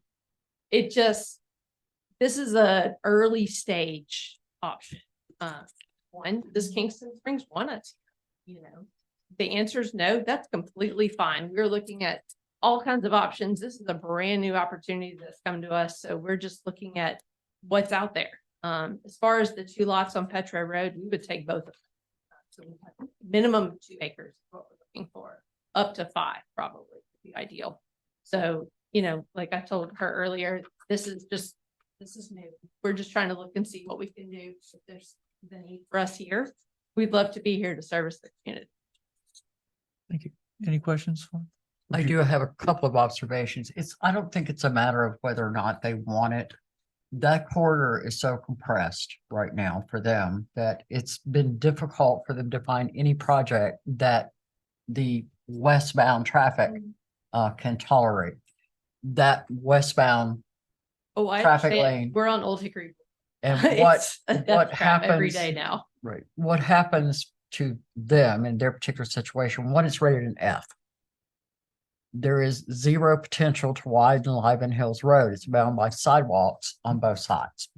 it just, this is a early stage option. One, does Kingston Springs want us? You know, the answer is no, that's completely fine. We're looking at all kinds of options. This is a brand new opportunity that's come to us. So we're just looking at what's out there. As far as the 2 lots on Petro Road, we would take both of them. So we have minimum 2 acres, is what we're looking for, up to 5 probably would be ideal. So, you know, like I told her earlier, this is new. We're just trying to look and see what we can do. If there's the need for us here, we'd love to be here to service the community. Thank you. Any questions? I do have a couple of observations. I don't think it's a matter of whether or not they want it. That corridor is so compressed right now for them that it's been difficult for them to find any project that the westbound traffic can tolerate. That westbound, Oh, I Traffic understand. lane. We're on Old Hickory. and It's a what death trap every happens, day now. right, what happens to them in their particular situation, one is rated an F. There is zero potential to widen Liven Hills Road. It's bound by sidewalks on both sides.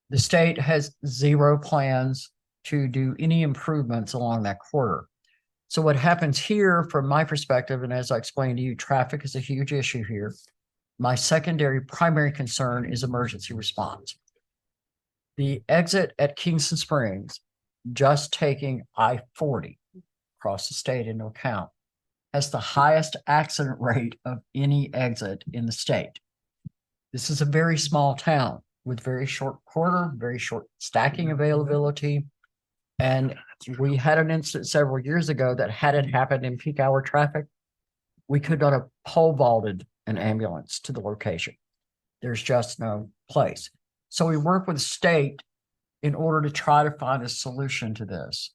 The state has zero plans to do any improvements along that corridor. So what happens here, from my perspective, and as I explained to you, traffic is a huge issue here. My secondary primary concern is emergency response. The exit at Kingston Springs, just taking I-40 across the state into account, has the highest accident rate of any exit in the state. This is a very small town with very short corridor, very short stacking availability. And we had an incident several years ago that had it happened in peak hour traffic, we could not have pole vaulted an ambulance to the location. There's just no place. So we work with the state in order to try to find a solution to this.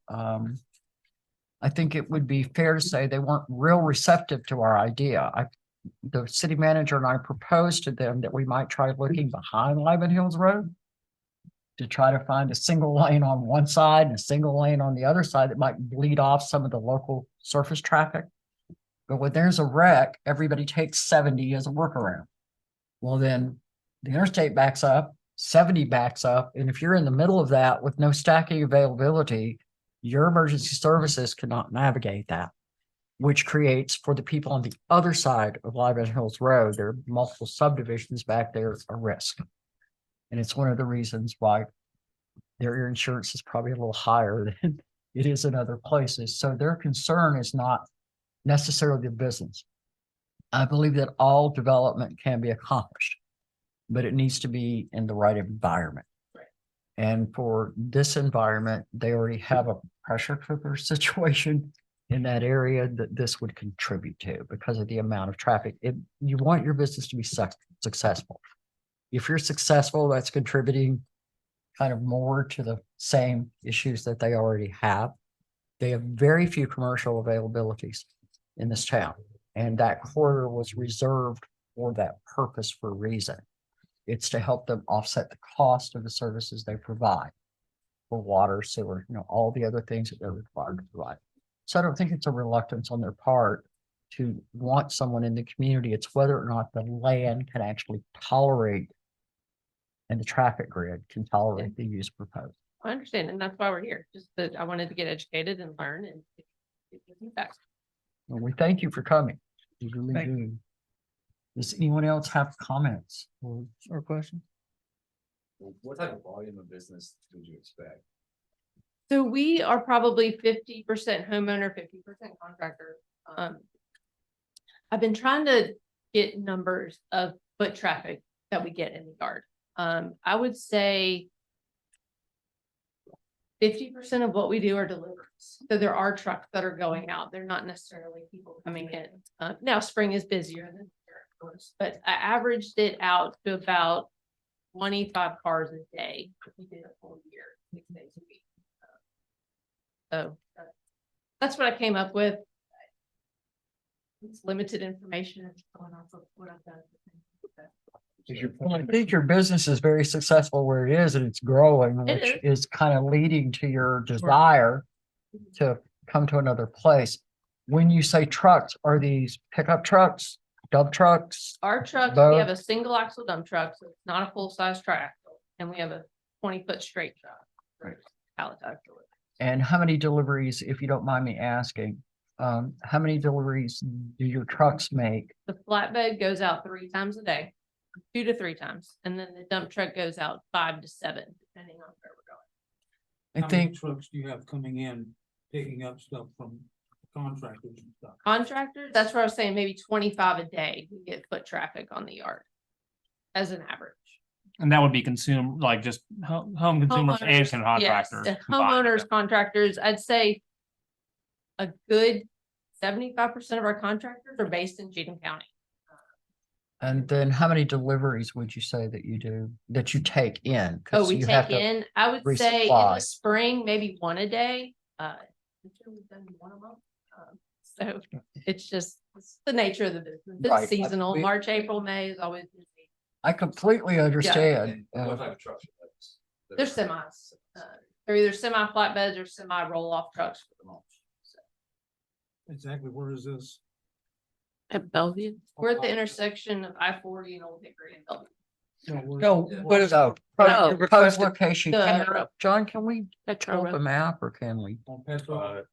I think it would be fair to say they weren't real receptive to our idea. The city manager and I proposed to them that we might try looking behind Liven Hills Road to try to find a single lane on one side and a single lane on the other side that might bleed off some of the local surface traffic. But when there's a wreck, everybody takes 70 as a workaround. Well, then the interstate backs up, 70 backs up, and if you're in the middle of that with no stacking availability, your emergency services cannot navigate that, which creates for the people on the other side of Liven Hills Road, there are multiple subdivisions back there, a risk. And it's one of the reasons why their insurance is probably a little higher than it is in other places. So their concern is not necessarily the business. I believe that all development can be accomplished, but it needs to be in the right environment. And for this environment, they already have a pressure cooker situation in that area that this would contribute to because of the amount of traffic. You want your business to be successful. If you're successful, that's contributing kind of more to the same issues that they already have. They have very few commercial availabilities in this town, and that corridor was reserved for that purpose for a reason. It's to help them offset the cost of the services they provide for water, sewer, all the other things that they're required to provide. So I don't think it's a reluctance on their part to want someone in the community. It's whether or not the land can actually tolerate and the traffic grid can tolerate the use proposed. I understand, and that's why we're here. Just that I wanted to get educated and learn and get feedback. And we thank you for coming. We really Thank do. Does anyone else have comments or questions? What type of volume of business would you expect? So we are probably 50% homeowner, 50% contractor. I've been trying to get numbers of foot traffic that we get in the yard. I would say 50% of what we do are deliveries. So there are trucks that are going out. They're not necessarily people coming in. Now spring is busier than winter, of course, but I averaged it out to about 25 cars a day. We did a full year, 6 days a week. So That's what I came up with. It's limited information. It's going off of what I've done. Is your Well, I point? think your business is very successful where it is and it's growing, It which is kind of leading to your desire to come to another place. When you say trucks, are these pickup trucks, dump trucks? Our trucks, Both? we have a single axle dump truck, so it's not a full-size tractor, and we have a 20-foot straight truck. Right. Palletized delivery. And how many deliveries, if you don't mind me asking, how many deliveries do your trucks make? The flatbed goes out 3 times a day, 2 to 3 times, and then the dump truck goes out 5 to 7, depending on where we're going. I How many think, trucks do you have coming in, picking up stuff from contractors and stuff? Contractors, that's where I was saying maybe 25 a day, we get foot traffic on the yard as an average. And that would be consumed, like just home consumers and Homeowners, contractors. yes, combined. homeowners, contractors, I'd say a good 75% of our contractors are based in Cheatham County. and then how many deliveries would you say that you do, that you take in? Oh, 'Cause we you have take to- in, I would say in resupply. the spring, maybe 1 a day. Until we've done 1 a month. So it's just, it's the nature of the business. Right. It's seasonal. We- March, April, May is always busy. I completely understand. What type of trucks are those? They're semis. They're either semi flatbeds or semi roll off trucks for the mulch. So Exactly, where is this? At Bellevue. we're at the intersection of I-40 and Old Hickory and Bellevue. No, what is So, No. the proposed location, The- can- John, can we Petro pull up a Road. map or can we? On Petro,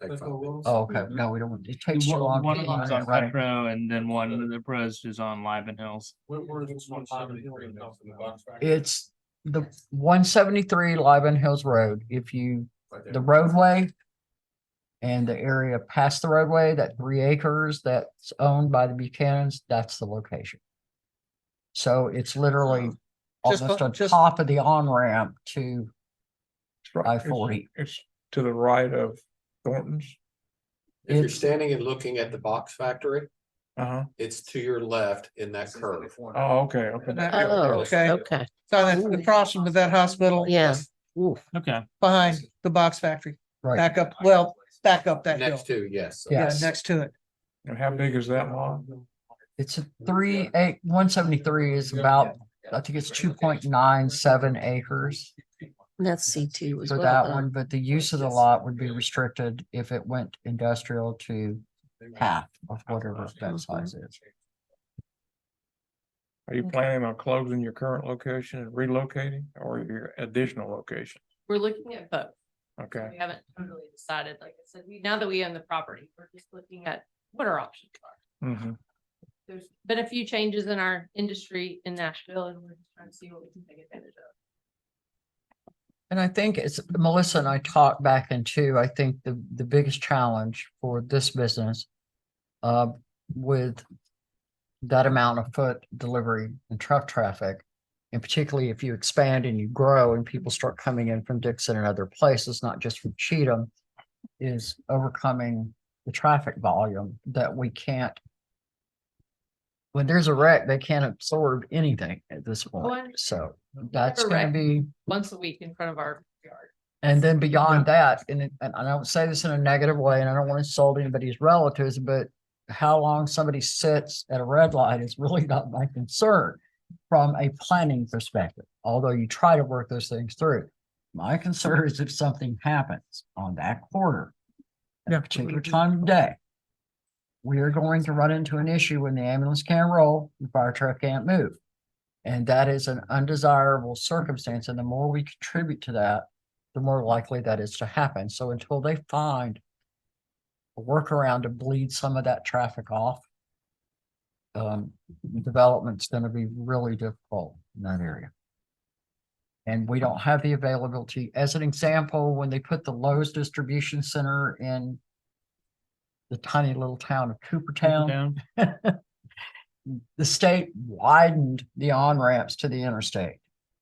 Petro Road? Oh, okay, no, we don't, it takes too long. One to of get them's in, on right? Petro and then one of the pros is on Liven Hills. Where is this one? It's the 173 Liven Hills Road. If you, the roadway and the area past the roadway, that 3 acres that's owned by the Buchanans, that's the location. So it's literally Just almost bu- on just- top of the on-ramp to I-40. It's to the right of Thornton's. If you're It's- standing and looking at the box factory, Uh-huh. it's to your left in that curve. Oh, okay, okay. Oh, Okay. okay. So that's across from the vet hospital. Yeah. Okay. Behind the box factory, Right, back up, well, back up that hill. Next to, yes. Yeah. Yeah, Yes. next to it. And how big is that lot? it's a 173 is about, I think it's 2.97 acres. And that's C2 as For well. that huh? one, but the use of the lot would be restricted if it went industrial to half of whatever that size is. Are you planning on closing your current location and relocating or your additional location? We're looking at both. Okay. We haven't totally decided. Like I said, now that we own the property, we're just looking at what our options are. Mm-hmm. There's been a few changes in our industry in Nashville, and we're just trying to see what we can take advantage of. And I think it's Melissa and I talked back into, I think the biggest challenge for this business with that amount of foot delivery and truck traffic, and particularly if you expand and you grow and people start coming in from Dixon and other places, not just from Cheatham, is overcoming the traffic volume that we can't. When there's a wreck, they can't absorb anything at this I point. understand. So that's a gonna wreck. be. Once a week in front of our yard. And then beyond that, and I don't say this in a negative way, and I don't want to insult anybody's relatives, but how long somebody sits at a red light is really not my concern from a planning perspective, although you try to work those things through. My concern is if something happens on that corner at a particular time of day, we are going to run into an issue when the ambulance can't roll, the fire truck can't move. And that is an undesirable circumstance. And the more we contribute to that, the more likely that is to happen. So until they find a workaround to bleed some of that traffic off, development's going to be really difficult in that area. And we don't have the availability. As an example, when they put the Lowe's distribution center in the tiny little town of Coopertown, the state widened the on-ramps to the interstate.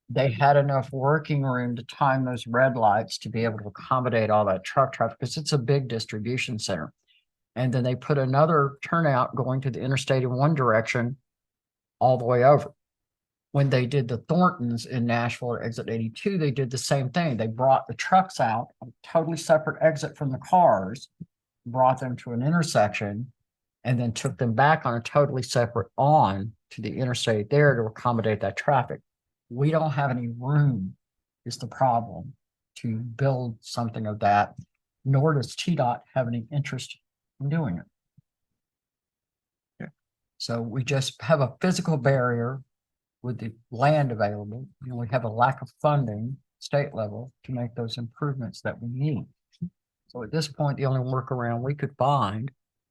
They had enough working room to time those red lights to be able to accommodate all that truck traffic because it's a big distribution center. And then they put another turnout going to the interstate in one direction all the way over. when they did the Thorntons in Nashville or exit 82, they did the same thing. They brought the trucks out, a totally separate exit from the cars, brought them to an intersection, and then took them back on a totally separate on to the interstate there to accommodate that traffic. We don't have any room is the problem to build something of that, nor does TDOT have any interest in doing it. So we just have a physical barrier with the land available, and we have a lack of funding, state level, to make those improvements that we need. So at this point, the only workaround we could find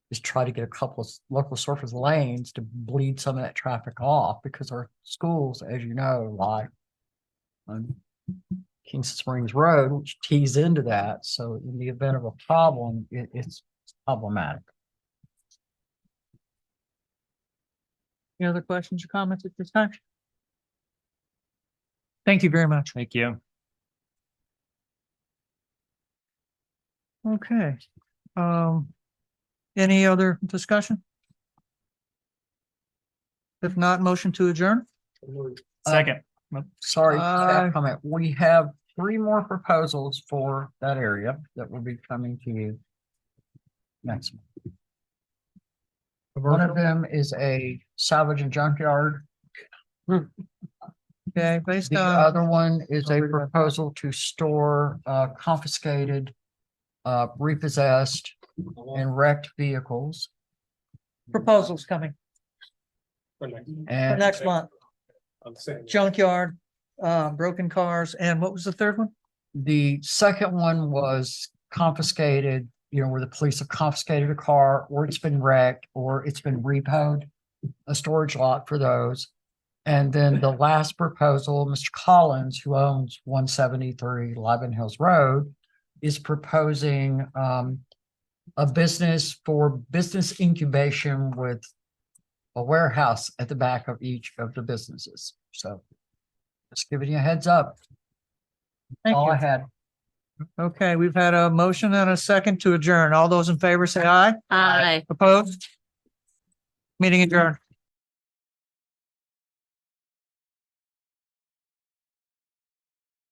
is try to get a couple of local surface lanes to bleed some of that traffic off, because our schools, as you know, lie on Kingston Springs Road, which tees into that. So in the event of a problem, it's problematic. Any other questions or comments at this time? Thank you very much. Thank you. Okay. Any other discussion? If not, motion to adjourn? Second. Sorry, Uh, comment. We have 3 more proposals for that area that will be coming to you next month. One of them is a salvage and junkyard. Okay, based The on, other one is I'll a read about that. proposal to store confiscated, repossessed and wrecked vehicles. proposals coming for And next month, junkyard, broken cars, and what was the third one? the second one was confiscated, where the police have confiscated a car, or it's been wrecked, or it's been repoed, a storage lot for those. And then the last proposal, Mr. Collins, who owns 173 Liven Hills Road, is proposing a business for business incubation with a warehouse at the back of each of the businesses. So just giving you a heads up. Thank All I you. had. Okay, we've had a motion and a second to adjourn. All those in favor say aye. Aye. Opposed? Meeting adjourned.